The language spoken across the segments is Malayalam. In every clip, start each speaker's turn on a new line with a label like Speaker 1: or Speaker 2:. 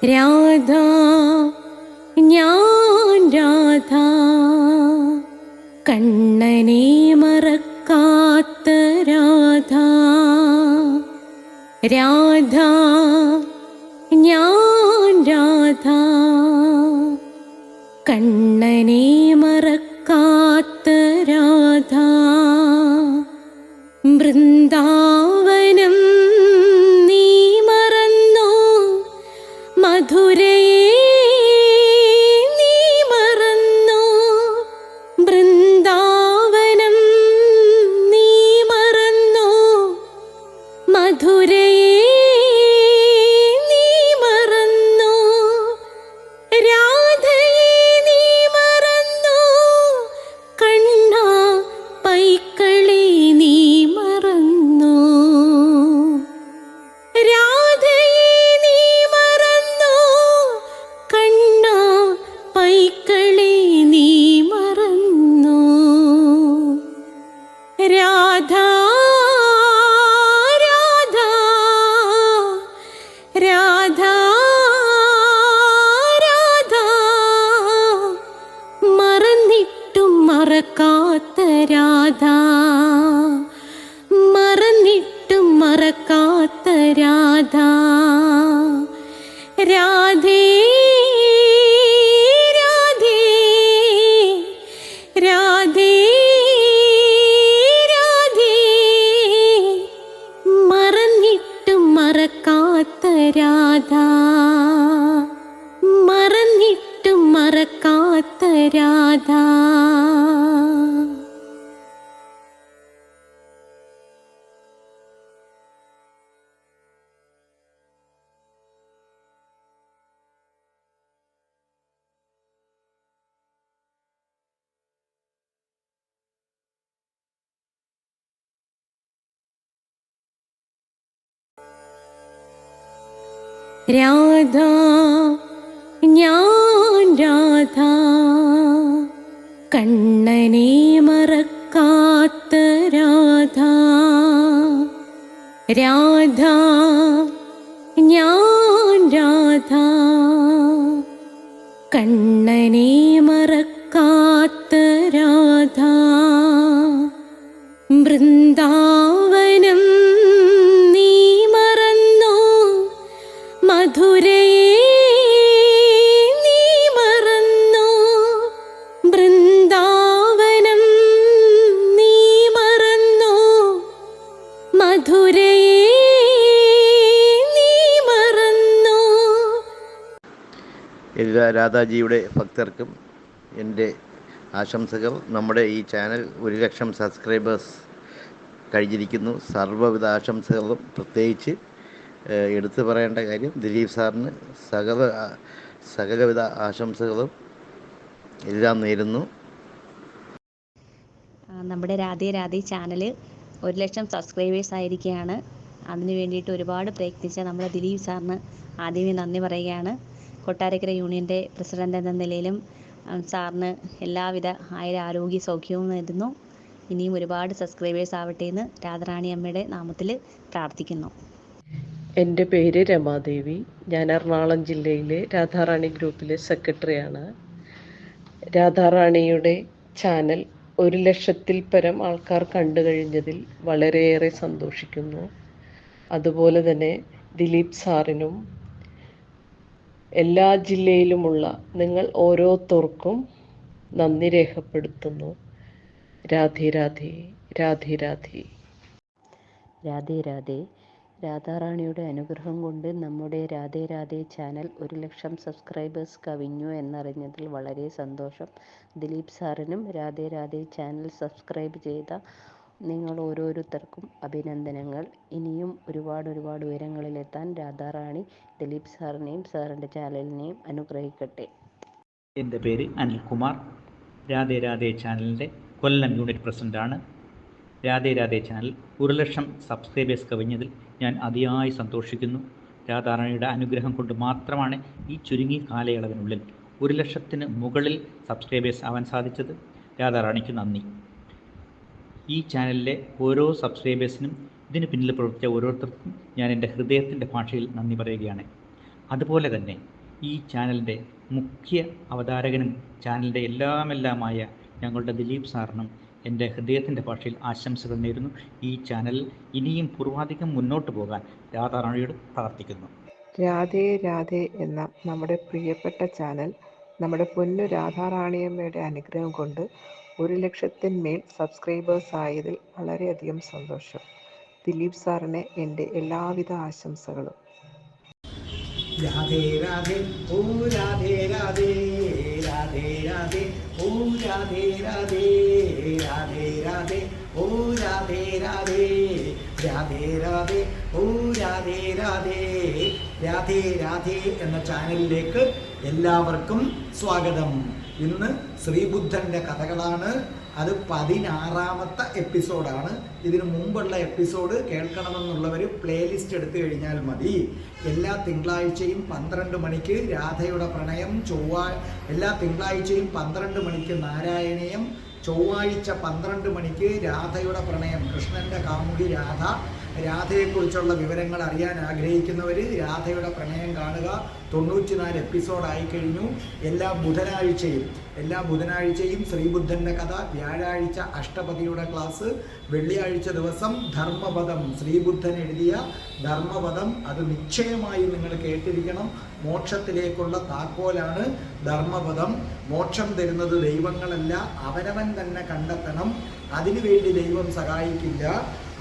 Speaker 1: രാധ ഞാൻ രാധ കണ്ണനെ മറക്കാത്ത രാധ. രാധ ഞാൻ രാധ കണ്ണനെ മറക്കാത്ത രാധ. വൃന്ദാവനം നീ മറന്നോ, മധുരയെ നീ മറന്നോ. വൃന്ദാവനം നീ മറന്നോ, മധുരയെ നീ മറന്നോ. രാധയെ നീ മറന്നോ, കണ്ണാ പൈക്കളെ നീ മറന്നോ. രാധയെ നീ മറന്നോ, കണ്ണാ പൈക്കളെ നീ മറന്നോ. രാധ രാധ രാധ രാധ മറന്നിട്ടും മറക്കാത്ത രാധ. മറന്നിട്ടും മറക്കാത്ത രാധ. രാധേ രാധേ രാധേ രാധേ മറന്നിട്ടും മറക്കാത്ത രാധ. മറന്നിട്ടും മറക്കാത്ത രാധ. രാധ ഞാൻ രാധ കണ്ണനെ മറക്കാത്ത രാധ. രാധ ഞാൻ രാധ കണ്ണനെ മറക്കാത്ത രാധ. വൃന്ദാവനം നീ മറന്നോ, മധുരയെ നീ മറന്നോ. വൃന്ദാവനം നീ മറന്നോ, മധുരയെ നീ മറന്നോ.
Speaker 2: എല്ലാ രാധാജിയുടെ ഭക്തർക്കും എൻ്റെ ആശംസകൾ. നമ്മുടെ ഈ ചാനൽ 1,00,000 സബ്സ്ക്രൈബേഴ്സ് കഴിഞ്ഞിരിക്കുന്നു. സർവ്വവിധ ആശംസകളും. പ്രത്യേകിച്ച് എടുത്തു പറയേണ്ട കാര്യം, ദിലീപ് സാറിന് സകലവിധ ആശംസകളും എല്ലാം നേരുന്നു.
Speaker 3: നമ്മുടെ രാധേ ചാനൽ 1,00,000 സബ്സ്ക്രൈബേഴ്സ് ആയിരിക്കുകയാണ്. അതിനു വേണ്ടിയിട്ട് ഒരുപാട് പ്രയത്നിച്ച നമ്മുടെ ദിലീപ് സാറിന് ആദ്യമേ നന്ദി പറയുകയാണ്. കൊട്ടാരക്കര യൂണിയൻ്റെ പ്രസിഡന്റ് എന്ന നിലയിലും സാറിന് എല്ലാവിധ ആരോഗ്യ സൗഖ്യവും നേരുന്നു. ഇനിയും ഒരുപാട് സബ്സ്ക്രൈബേഴ്സ് ആവട്ടെ എന്ന് രാധാറാണി അമ്മയുടെ നാമത്തിൽ പ്രാർത്ഥിക്കുന്നു.
Speaker 4: എൻ്റെ പേര് രമാദേവി. ഞാൻ എറണാകുളം ജില്ലയിലെ രാധാറാണി ഗ്രൂപ്പിലെ സെക്രട്ടറിയാണ്. രാധാറാണിയുടെ ചാനൽ 1,00,000-ൽ പരം ആൾക്കാർ കണ്ടു കഴിഞ്ഞതിൽ വളരെയേറെ സന്തോഷിക്കുന്നു. അതുപോലെ തന്നെ ദിലീപ് സാറിനും എല്ലാ ജില്ലയിലുമുള്ള നിങ്ങൾ ഓരോരുത്തർക്കും നന്ദി രേഖപ്പെടുത്തുന്നു. രാധേ രാധേ രാധേ രാധേ
Speaker 3: രാധേ രാധേ. രാധാറാണിയുടെ അനുഗ്രഹം കൊണ്ട് നമ്മുടെ രാധേ ചാനൽ 1,00,000 സബ്സ്ക്രൈബേഴ്സ് കവിഞ്ഞു എന്നറിഞ്ഞതിൽ വളരെ സന്തോഷം. ദിലീപ് സാറിനും രാധേ ചാനൽ സബ്സ്ക്രൈബ് ചെയ്ത നിങ്ങൾ ഓരോരുത്തർക്കും അഭിനന്ദനങ്ങൾ. ഇനിയും ഒരുപാട് ഉയരങ്ങളിലെത്താൻ രാധാറാണി ദിലീപ് സാറിനെയും സാറിൻ്റെ ചാനലിനെയും അനുഗ്രഹിക്കട്ടെ.
Speaker 5: എൻ്റെ പേര് അനിൽകുമാർ. രാധേ ചാനലിൻ്റെ കൊല്ലം യൂണിറ്റ് പ്രസിഡൻ്റാണ്. രാധേ ചാനൽ 1,00,000 സബ്സ്ക്രൈബേഴ്സ് കവിഞ്ഞതിൽ ഞാൻ അതിയായി സന്തോഷിക്കുന്നു. രാധാറാണിയുടെ അനുഗ്രഹം കൊണ്ട് മാത്രമാണ് ഈ ചുരുങ്ങിയ കാലയളവിനുള്ളിൽ 1,00,000-ന് മുകളിൽ സബ്സ്ക്രൈബേഴ്സ് ആവാൻ സാധിച്ചത്. രാധാറാണിക്ക് നന്ദി. ഈ ചാനലിലെ ഓരോ സബ്സ്ക്രൈബേഴ്സിനും ഇതിന് പിന്നിൽ പ്രവർത്തിച്ച ഓരോരുത്തർക്കും ഞാൻ എൻ്റെ ഹൃദയത്തിൻ്റെ ഭാഷയിൽ നന്ദി പറയുകയാണ്. അതുപോലെ തന്നെ ഈ ചാനലിൻ്റെ മുഖ്യ അവതാരകനും ചാനലിൻ്റെ എല്ലാമായ ഞങ്ങളുടെ ദിലീപ് സാറിനും എൻ്റെ ഹൃദയത്തിൻ്റെ ഭാഷയിൽ ആശംസകൾ നേരുന്നു. ഈ ചാനൽ ഇനിയും പൂർവാധികം മുന്നോട്ട് പോകാൻ രാധാറാണിയോട് പ്രാർത്ഥിക്കുന്നു.
Speaker 4: രാധേ രാധേ എന്ന നമ്മുടെ പ്രിയപ്പെട്ട ചാനൽ നമ്മുടെ പൊന്നു രാധാറാണിയമ്മയുടെ അനുഗ്രഹം കൊണ്ട് 1,00,000-മേൽ സബ്സ്ക്രൈബേഴ്സ് ആയതിൽ വളരെയധികം സന്തോഷം. ദിലീപ് സാറിന് എൻ്റെ എല്ലാവിധ ആശംസകളും.
Speaker 6: രാധേ രാധേ ഓ രാധേ രാധേ രാധേ രാധേ ഓ രാധേ രാധേ രാധേ രാധേ ഓ രാധേ രാധേ രാധേ രാധേ ഓ രാധേ രാധേ രാധേ രാധേ എന്ന ചാനലിലേക്ക് എല്ലാവർക്കും സ്വാഗതം. ഇന്ന് ശ്രീബുദ്ധൻ്റെ കഥകളാണ്. അത് 16ാമത്തെ എപ്പിസോഡാണ്. ഇതിനു മുമ്പുള്ള എപ്പിസോഡ് കേൾക്കണമെന്നുള്ളവർ പ്ലേലിസ്റ്റ് എടുത്തു കഴിഞ്ഞാൽ മതി. എല്ലാ തിങ്കളാഴ്ചയും 12 മണിക്ക് രാധയുടെ പ്രണയം, എല്ലാ തിങ്കളാഴ്ചയും 12 മണിക്ക് നാരായണീയം, ചൊവ്വാഴ്ച 12 മണിക്ക് രാധയുടെ പ്രണയം, കൃഷ്ണൻ്റെ കാമുകി രാധ. രാധയെക്കുറിച്ചുള്ള വിവരങ്ങൾ അറിയാൻ ആഗ്രഹിക്കുന്നവർ രാധയുടെ പ്രണയം കാണുക. 94 എപ്പിസോഡായി കഴിഞ്ഞു. എല്ലാ ബുധനാഴ്ചയും ശ്രീബുദ്ധൻ്റെ കഥ, വ്യാഴാഴ്ച അഷ്ടപതിയുടെ ക്ലാസ്, വെള്ളിയാഴ്ച ദിവസം ധർമ്മപദം, ശ്രീബുദ്ധൻ എഴുതിയ ധർമ്മപദം. അത് നിശ്ചയമായി നിങ്ങൾ കേട്ടിരിക്കണം. മോക്ഷത്തിലേക്കുള്ള താക്കോലാണ് ധർമ്മപദം. മോക്ഷം തരുന്നത് ദൈവങ്ങളല്ല, അവനവൻ തന്നെ കണ്ടെത്തണം. അതിനുവേണ്ടി ദൈവം സഹായിക്കില്ല.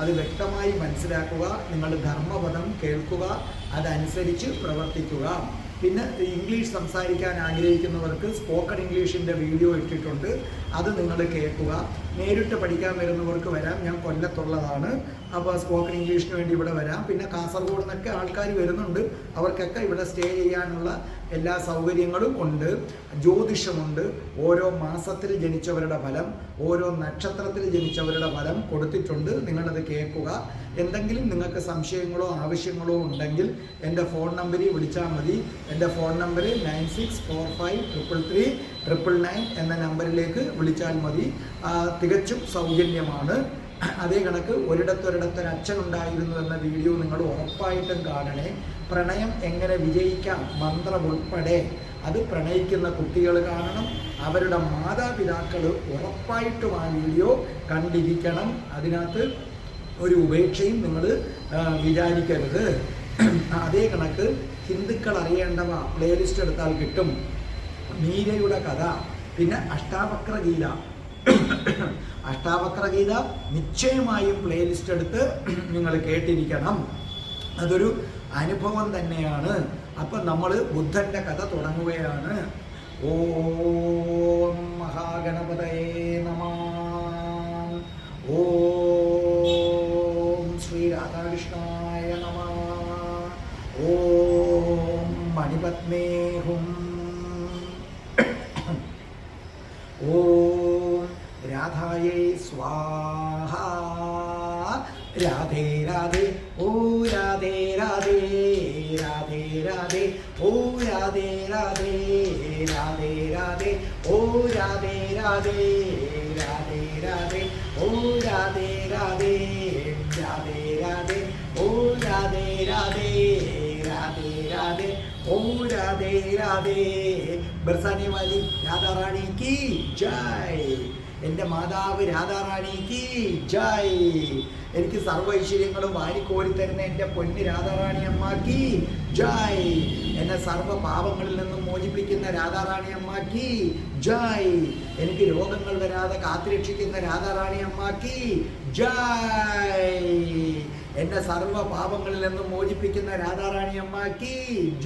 Speaker 6: അത് വ്യക്തമായി മനസ്സിലാക്കുക. നിങ്ങൾ ധർമ്മപദം കേൾക്കുക, അതനുസരിച്ച് പ്രവർത്തിക്കുക. പിന്നെ ഇംഗ്ലീഷ് സംസാരിക്കാൻ ആഗ്രഹിക്കുന്നവർക്ക് സ്പോക്കൺ ഇംഗ്ലീഷിൻ്റെ വീഡിയോ ഇട്ടിട്ടുണ്ട്, അത് നിങ്ങൾ കേൾക്കുക. നേരിട്ട് പഠിക്കാൻ വരുന്നവർക്ക് വരാം. ഞാൻ കൊല്ലത്തുള്ളതാണ്, അപ്പോൾ സ്പോക്കൺ ഇംഗ്ലീഷിന് വേണ്ടി ഇവിടെ വരാം. പിന്നെ കാസർഗോഡ് നിന്നൊക്കെ ആൾക്കാർ വരുന്നുണ്ട്, അവർക്കൊക്കെ ഇവിടെ സ്റ്റേ ചെയ്യാനുള്ള എല്ലാ സൗകര്യങ്ങളും ഉണ്ട്. ജ്യോതിഷമുണ്ട്. ഓരോ മാസത്തിൽ ജനിച്ചവരുടെ ഫലം, ഓരോ നക്ഷത്രത്തിൽ ജനിച്ചവരുടെ ഫലം കൊടുത്തിട്ടുണ്ട്. നിങ്ങളത് കേൾക്കുക. എന്തെങ്കിലും നിങ്ങൾക്ക് സംശയങ്ങളോ ആവശ്യങ്ങളോ ഉണ്ടെങ്കിൽ എൻ്റെ ഫോൺ നമ്പറിൽ വിളിച്ചാൽ മതി. എൻ്റെ ഫോൺ നമ്പർ 9645333999 എന്ന നമ്പറിലേക്ക് വിളിച്ചാൽ മതി. തികച്ചും സൗജന്യമാണ്. അതേ കണക്ക് ഒരിടത്തൊരച്ഛനുണ്ടായിരുന്നു എന്ന വീഡിയോ നിങ്ങൾ ഉറപ്പായിട്ടും കാണണേ. പ്രണയം എങ്ങനെ വിജയിക്കാം, മന്ത്രം ഉൾപ്പെടെ, അത് പ്രണയിക്കുന്ന കുട്ടികൾ കാണണം. അവരുടെ മാതാപിതാക്കൾ ഉറപ്പായിട്ടും ആ വീഡിയോ കണ്ടിരിക്കണം. അതിനകത്ത് ഒരു ഉപേക്ഷയും നിങ്ങൾ വിചാരിക്കരുത്. അതേ കണക്ക് ഹിന്ദുക്കൾ അറിയേണ്ടവ പ്ലേലിസ്റ്റ് എടുത്താൽ കിട്ടും. മീരയുടെ കഥ, പിന്നെ അഷ്ടാവക്രഗീത നിശ്ചയമായും പ്ലേലിസ്റ്റ് എടുത്ത് നിങ്ങൾ കേട്ടിരിക്കണം. അതൊരു അനുഭവം തന്നെയാണ്. അപ്പം നമ്മൾ ബുദ്ധൻ്റെ കഥ തുടങ്ങുകയാണ്. ഓം മഹാഗണപതയേ നമഃ. ഓം ശ്രീ രാധാകൃഷ്ണായ നമഃ. ഓം മണിപത്മേ ഹും. ഓം രാധായേ സ്വാഹ. രാധേ രാധേ ഓ രാധേ രാധേ രാധേ രാധേ ഓ രാധേ രാധേ രാധേ രാധേ ഓ രാധേ രാധേ രാധേ രാധേ ഓ രാധേ രാധേ രാധേ രാധേ ഓ രാധേ രാധേ രാധേ രാധേ ഓ രാധേ രാധേ. ബർസാനെ വാലി രാധാറാണി കി ജയ്. എൻ്റെ മാതാവ് രാധാറാണി കി ജയ്. എനിക്ക് സർവ്വ ഐശ്വര്യങ്ങളും വാരിക്കോരി തരുന്ന എൻ്റെ പൊന്ന് രാധാറാണി അമ്മാക്കി ജയ്. എന്നെ സർവ്വ പാപങ്ങളിൽ നിന്നും മോചിപ്പിക്കുന്ന രാധാറാണി അമ്മാക്കി ജയ്. എനിക്ക് രോഗങ്ങൾ വരാതെ കാത്തുരക്ഷിക്കുന്ന രാധാറാണി അമ്മാക്കി ജയ്. എന്നെ സർവ്വ പാപങ്ങളിൽ നിന്നും മോചിപ്പിക്കുന്ന രാധാറാണി അമ്മാക്കി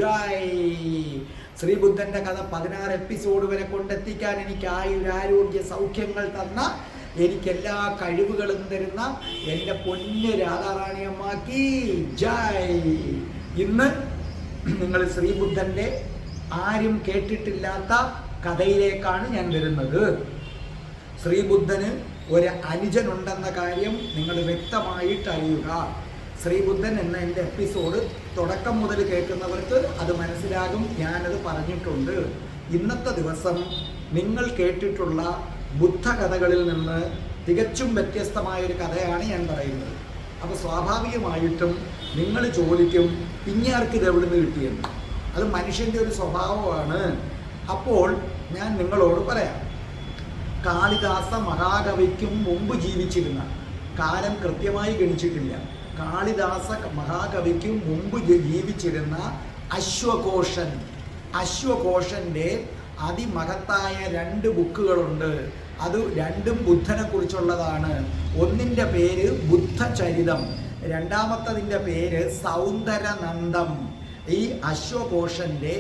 Speaker 6: ജയ്. ശ്രീബുദ്ധൻ്റെ കഥ 16 എപ്പിസോഡ് വരെ കൊണ്ടെത്തിക്കാൻ എനിക്ക് ആയുരാരോഗ്യ സൗഖ്യങ്ങൾ തന്ന, എനിക്കെല്ലാ കഴിവുകളും തരുന്ന എൻ്റെ പൊന്ന് രാധാറാണി അമ്മാക്കി ജയ്. ഇന്ന് നിങ്ങൾ ശ്രീബുദ്ധൻ്റെ ആരും കേട്ടിട്ടില്ലാത്ത കഥയിലേക്കാണ് ഞാൻ വരുന്നത്. ശ്രീബുദ്ധന് ഒരു അനുജനുണ്ടെന്ന കാര്യം നിങ്ങൾ വ്യക്തമായിട്ട് അറിയുക. ശ്രീബുദ്ധൻ എന്ന എൻ്റെ എപ്പിസോഡ് തുടക്കം മുതൽ കേൾക്കുന്നവർക്ക് അത് മനസ്സിലാകും. ഞാനത് പറഞ്ഞിട്ടുണ്ട്. ഇന്നത്തെ ദിവസം നിങ്ങൾ കേട്ടിട്ടുള്ള ബുദ്ധകഥകളിൽ നിന്ന് തികച്ചും വ്യത്യസ്തമായൊരു കഥയാണ് ഞാൻ പറയുന്നത്. അപ്പോൾ സ്വാഭാവികമായിട്ടും നിങ്ങൾ ചോദിക്കും, ഇങ്ങാർക്ക് ഇത് എവിടെ നിന്ന് കിട്ടിയെന്ന്. അത് മനുഷ്യൻ്റെ ഒരു സ്വഭാവമാണ്. അപ്പോൾ ഞാൻ നിങ്ങളോട് പറയാം, കാളിദാസ മഹാകവിക്കും മുമ്പ് ജീവിച്ചിരുന്ന, കാലം കൃത്യമായി ഗണിച്ചിട്ടില്ല, കാളിദാസ മഹാകവിക്കും മുമ്പ് ജീവിച്ചിരുന്ന അശ്വഘോഷൻ്റെ അതിമഹത്തായ 2 ബുക്കുകളുണ്ട്. അത് രണ്ടും ബുദ്ധനെ കുറിച്ചുള്ളതാണ്. ഒന്നിൻ്റെ പേര് ബുദ്ധചരിതം, രണ്ടാമത്തതിൻ്റെ പേര് സൗന്ദരനന്ദം. ഈ അശ്വഘോഷൻ്റെ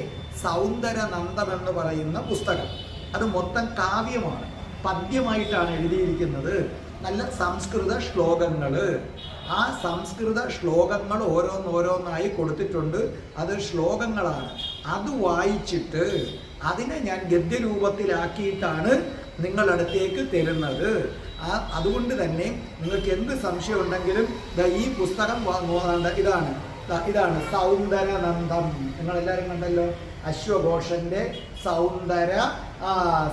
Speaker 6: സൗന്ദരനന്ദം എന്ന് പറയുന്ന പുസ്തകം അത് മൊത്തം കാവ്യമാണ്, പദ്യമായിട്ടാണ് എഴുതിയിരിക്കുന്നത്. നല്ല സംസ്കൃത ശ്ലോകങ്ങൾ, ആ സംസ്കൃത ശ്ലോകങ്ങൾ ഓരോന്നോരോന്നായി കൊടുത്തിട്ടുണ്ട്. അത് ശ്ലോകങ്ങളാണ്. അത് വായിച്ചിട്ട് അതിനെ ഞാൻ ഗദ്യരൂപത്തിലാക്കിയിട്ടാണ് നിങ്ങളടുത്തേക്ക് തരുന്നത്. അതുകൊണ്ട് തന്നെ നിങ്ങൾക്ക് എന്ത് സംശയം ഉണ്ടെങ്കിലും ഈ പുസ്തകം ഇതാണ് സൗന്ദരനന്ദം. നിങ്ങളെല്ലാവരും കണ്ടല്ലോ, അശ്വഘോഷൻ്റെ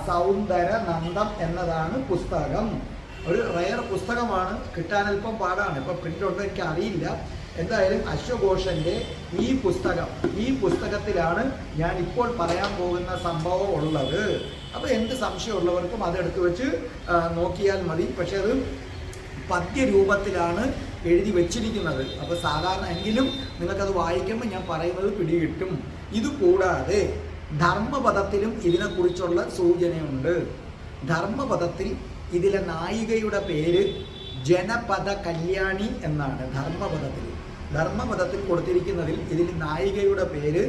Speaker 6: സൗന്ദരനന്ദം എന്നതാണ് പുസ്തകം. ഒരു റയർ പുസ്തകമാണ്, കിട്ടാൻ അല്പം പാടാണ്. ഇപ്പോൾ പ്രിൻ്റ് ഉണ്ടോ എനിക്ക് അറിയില്ല. എന്തായാലും അശ്വഘോഷൻ്റെ ഈ പുസ്തകത്തിലാണ് ഞാൻ ഇപ്പോൾ പറയാൻ പോകുന്ന സംഭവം ഉള്ളത്. അപ്പോൾ എന്ത് സംശയമുള്ളവർക്കും അതെടുത്ത് വെച്ച് നോക്കിയാൽ മതി. പക്ഷെ അത് പദ്യരൂപത്തിലാണ് എഴുതി വെച്ചിരിക്കുന്നത്. അപ്പോൾ സാധാരണ എങ്കിലും നിങ്ങൾക്കത് വായിക്കുമ്പോൾ ഞാൻ പറയുന്നത് പിടികിട്ടും. ഇതുകൂടാതെ ധർമ്മപദത്തിലും ഇതിനെക്കുറിച്ചുള്ള സൂചനയുണ്ട്. ധർമ്മപദത്തിൽ ഇതിലെ നായികയുടെ പേര് ജനപദ കല്യാണി എന്നാണ്. ധർമ്മപദത്തിൽ കൊടുത്തിരിക്കുന്നതിൽ ഇതിൽ നായികയുടെ പേര്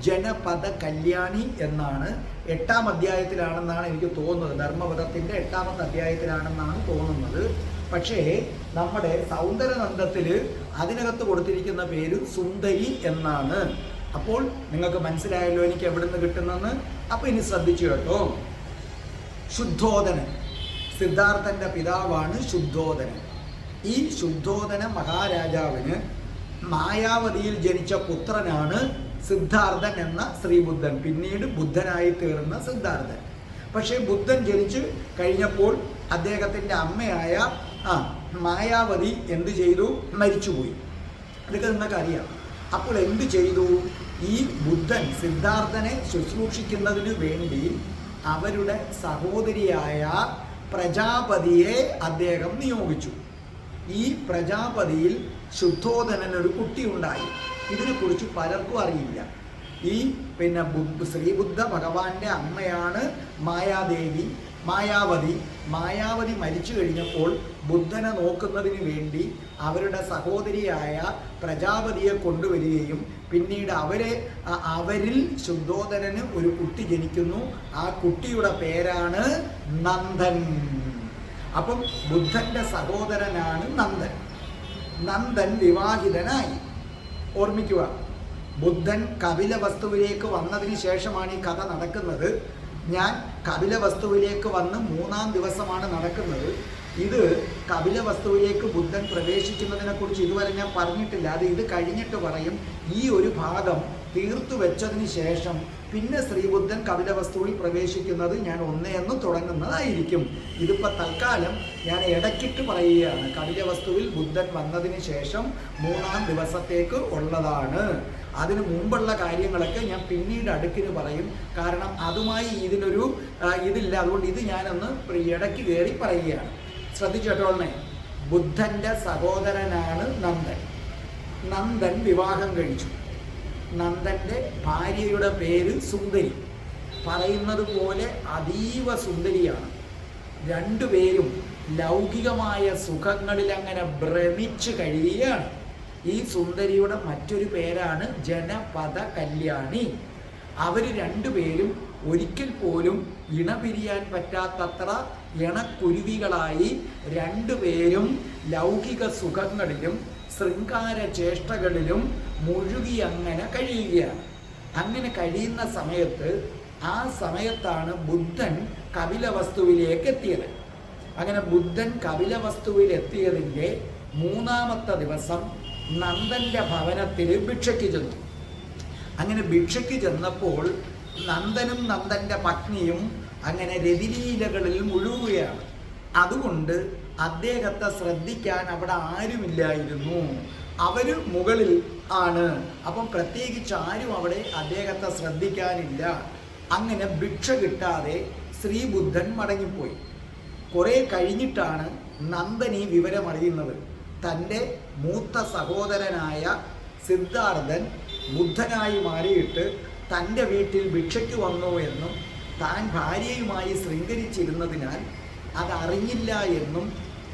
Speaker 6: ജനപദ കല്യാണി എന്നാണ്. 8-ാം അധ്യായത്തിലാണെന്നാണ് എനിക്ക് തോന്നുന്നത്. ധർമ്മപദത്തിൻ്റെ 8-ാമത്തെ അധ്യായത്തിലാണെന്നാണ് തോന്നുന്നത്. പക്ഷേ നമ്മുടെ സൗന്ദരനന്ദത്തിൽ അതിനകത്ത് കൊടുത്തിരിക്കുന്ന പേര് സുന്ദരി എന്നാണ്. അപ്പോൾ നിങ്ങൾക്ക് മനസ്സിലായല്ലോ എനിക്ക് എവിടെ നിന്ന് കിട്ടുന്നെന്ന്. അപ്പോൾ ഇനി ശ്രദ്ധിച്ചു കേട്ടോ. ശുദ്ധോദനൻ, സിദ്ധാർത്ഥൻ്റെ പിതാവാണ് ശുദ്ധോദനൻ. ഈ ശുദ്ധോദന മഹാരാജാവിന് മായാവതിയിൽ ജനിച്ച പുത്രനാണ് സിദ്ധാർത്ഥൻ എന്ന ശ്രീബുദ്ധൻ, പിന്നീട് ബുദ്ധനായി തീർന്ന സിദ്ധാർത്ഥൻ. പക്ഷേ ബുദ്ധൻ ജനിച്ചു കഴിഞ്ഞപ്പോൾ അദ്ദേഹത്തിൻ്റെ അമ്മയായ മായാവതി എന്ത് ചെയ്തു? മരിച്ചുപോയി. ഇതൊക്കെ നിങ്ങൾക്കറിയാം. അപ്പോൾ എന്ത് ചെയ്തു? ഈ ബുദ്ധൻ സിദ്ധാർത്ഥനെ ശുശ്രൂഷിക്കുന്നതിന് വേണ്ടി അവരുടെ സഹോദരിയായ പ്രജാപതിയെ അദ്ദേഹം നിയോഗിച്ചു. ഈ പ്രജാപതിയിൽ ശുദ്ധോദനനൊരു കുട്ടിയുണ്ടായി. ഇതിനെക്കുറിച്ച് പലർക്കും അറിയില്ല. ഈ ശ്രീബുദ്ധ ഭഗവാന്റെ അമ്മയാണ് മായാവതി മരിച്ചു കഴിഞ്ഞപ്പോൾ ബുദ്ധനെ നോക്കുന്നതിന് വേണ്ടി അവരുടെ സഹോദരിയായ പ്രജാപതിയെ കൊണ്ടുവരികയും പിന്നീട് അവരിൽ ശുദ്ധോദനന് ഒരു കുട്ടി ജനിക്കുന്നു. ആ കുട്ടിയുടെ പേരാണ് നന്ദൻ. അപ്പം ബുദ്ധന്റെ സഹോദരനാണ് നന്ദൻ. നന്ദൻ വിവാഹിതനായി. ഓർമ്മിക്കുക, ബുദ്ധൻ കപിലവസ്തുവിലേക്ക് വന്നതിന് ശേഷമാണ് ഈ കഥ നടക്കുന്നത്. ഞാൻ കപിലവസ്തുവിലേക്ക് വന്ന് 3-ാം ദിവസമാണ് നടക്കുന്നത്. ഇത് കപിലവസ്തുവിലേക്ക് ബുദ്ധൻ പ്രവേശിക്കുന്നതിനെക്കുറിച്ച് ഇതുവരെ ഞാൻ പറഞ്ഞിട്ടില്ല. ഇത് കഴിഞ്ഞിട്ട് പറയും. ഈ ഒരു ഭാഗം തീർത്തു വെച്ചതിന് ശേഷം പിന്നെ ശ്രീബുദ്ധൻ കപിലവസ്തുവിൽ പ്രവേശിക്കുന്നത് ഞാൻ 1 തുടങ്ങുന്നതായിരിക്കും. ഇതിപ്പോൾ തൽക്കാലം ഞാൻ ഇടയ്ക്കിട്ട് പറയുകയാണ്. കപിലവസ്തുവിൽ ബുദ്ധൻ വന്നതിന് ശേഷം 3-ാം ദിവസത്തേക്ക് ഉള്ളതാണ്. അതിന് മുമ്പുള്ള കാര്യങ്ങളൊക്കെ ഞാൻ പിന്നീട് അടുക്കിന് പറയും. കാരണം അതുമായി ഇതില്ല. അതുകൊണ്ട് ഇത് ഞാനൊന്ന് ഇടയ്ക്ക് കയറി പറയുകയാണ്. ശ്രദ്ധിച്ചോളണേ. ബുദ്ധൻ്റെ സഹോദരനാണ് നന്ദൻ. നന്ദൻ വിവാഹം കഴിച്ചു. നന്ദൻ്റെ ഭാര്യയുടെ പേര് സുന്ദരി. പറയുന്നത് പോലെ അതീവ സുന്ദരിയാണ്. രണ്ടുപേരും ലൗകികമായ സുഖങ്ങളിൽ അങ്ങനെ ഭ്രമിച്ച് കഴിയുകയാണ്. ഈ സുന്ദരിയുടെ മറ്റൊരു പേരാണ് ജനപദ കല്യാണി. അവർ രണ്ടുപേരും ഒരിക്കൽ പോലും ഇണപിരിയാൻ പറ്റാത്തത്ര ഇണക്കുരുവികളായി രണ്ടുപേരും ലൗകിക സുഖങ്ങളിലും ശൃംഗാര ചേഷ്ടകളിലും മുഴുകി അങ്ങനെ കഴിയുകയാണ്. അങ്ങനെ കഴിയുന്ന സമയത്താണ് ബുദ്ധൻ കപിലവസ്തുവിലേക്ക് എത്തിയത്. അങ്ങനെ ബുദ്ധൻ കപിലവസ്തുവിലെത്തിയതിൻ്റെ 3-ാമത്തെ ദിവസം നന്ദൻ്റെ ഭവനത്തിൽ ഭിക്ഷയ്ക്ക് ചെന്നു. അങ്ങനെ ഭിക്ഷയ്ക്ക് ചെന്നപ്പോൾ നന്ദനും നന്ദൻ്റെ പത്നിയും അങ്ങനെ രതിലീലകളിൽ മുഴുകുകയാണ്. അതുകൊണ്ട് അദ്ദേഹത്തെ ശ്രദ്ധിക്കാൻ അവിടെ ആരുമില്ലായിരുന്നു. അവർ മുകളിൽ ആണ്. അപ്പം പ്രത്യേകിച്ച് ആരും അവിടെ അദ്ദേഹത്തെ ശ്രദ്ധിക്കാനില്ല. അങ്ങനെ ഭിക്ഷ കിട്ടാതെ ശ്രീബുദ്ധൻ മടങ്ങിപ്പോയി. കുറേ കഴിഞ്ഞിട്ടാണ് നന്ദൻ ഈ വിവരമറിയുന്നത്. തൻ്റെ മൂത്ത സഹോദരനായ സിദ്ധാർത്ഥൻ ബുദ്ധനായി മാറിയിട്ട് തൻ്റെ വീട്ടിൽ ഭിക്ഷയ്ക്ക് വന്നു എന്നും താൻ ഭാര്യയുമായി ശൃംഗരിച്ചിരുന്നതിനാൽ അതറിഞ്ഞില്ല എന്നും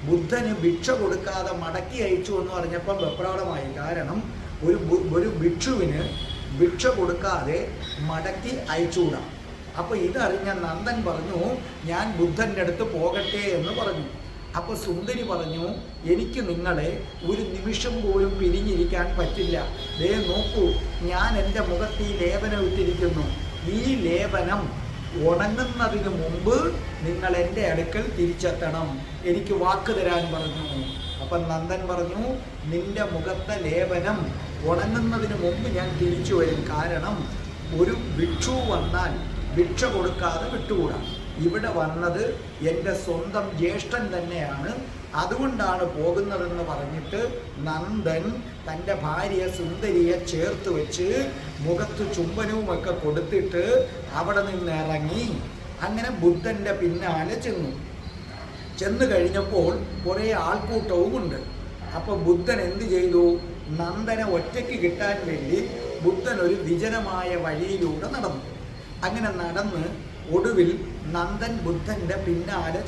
Speaker 6: ബുദ്ധന് ഭിക്ഷ കൊടുക്കാതെ മടക്കി അയച്ചു എന്ന് പറഞ്ഞപ്പോൾ വെപ്രാളമായി. കാരണം ഒരു ഭിക്ഷുവിന് ഭിക്ഷ കൊടുക്കാതെ മടക്കി അയച്ചുകൂടാ. അപ്പോൾ ഇതറിഞ്ഞ നന്ദൻ പറഞ്ഞു, ഞാൻ ബുദ്ധൻ്റെ അടുത്ത് പോകട്ടെ എന്ന് പറഞ്ഞു. അപ്പോൾ സുന്ദരി പറഞ്ഞു, എനിക്ക് നിങ്ങളെ ഒരു നിമിഷം പോലും പിരിഞ്ഞിരിക്കാൻ പറ്റില്ല. ദേ നോക്കൂ, ഞാൻ എൻ്റെ മുഖത്ത് ഈ ലേപനം ഇട്ടിരിക്കുന്നു. ഈ ലേപനം ഉണങ്ങുന്നതിന് മുമ്പ് നിങ്ങൾ എൻ്റെ അടുക്കൽ തിരിച്ചെത്തണം. എനിക്ക് വാക്ക് തരാൻ പറഞ്ഞു. അപ്പം നന്ദൻ പറഞ്ഞു, നിന്റെ മുഖത്തെ ലേപനം ഉണങ്ങുന്നതിന് മുമ്പ് ഞാൻ തിരിച്ചു വരും. കാരണം ഒരു ഭിക്ഷു വന്നാൽ ഭിക്ഷ കൊടുക്കാതെ വിട്ടുകൂടാ. ഇവിടെ വന്നത് എൻ്റെ സ്വന്തം ജ്യേഷ്ഠൻ തന്നെയാണ്, അതുകൊണ്ടാണ് പോകുന്നതെന്ന് പറഞ്ഞിട്ട് നന്ദൻ തൻ്റെ ഭാര്യ സുന്ദരിയെ ചേർത്ത് വെച്ച് മുഖത്ത് ചുംബനവുമൊക്കെ കൊടുത്തിട്ട് അവിടെ നിന്ന് ഇറങ്ങി. അങ്ങനെ ബുദ്ധൻ്റെ പിന്നാലെ ചെന്നു കഴിഞ്ഞപ്പോൾ കുറേ ആൾക്കൂട്ടവുമുണ്ട്. അപ്പോൾ ബുദ്ധൻ എന്ത് ചെയ്തു? നന്ദനെ ഒറ്റയ്ക്ക് കിട്ടാൻ വേണ്ടി ബുദ്ധൻ ഒരു വിജനമായ വഴിയിലൂടെ നടന്നു. അങ്ങനെ നടന്ന് ഒടുവിൽ നന്ദൻ ബുദ്ധൻ്റെ പിന്നാലെ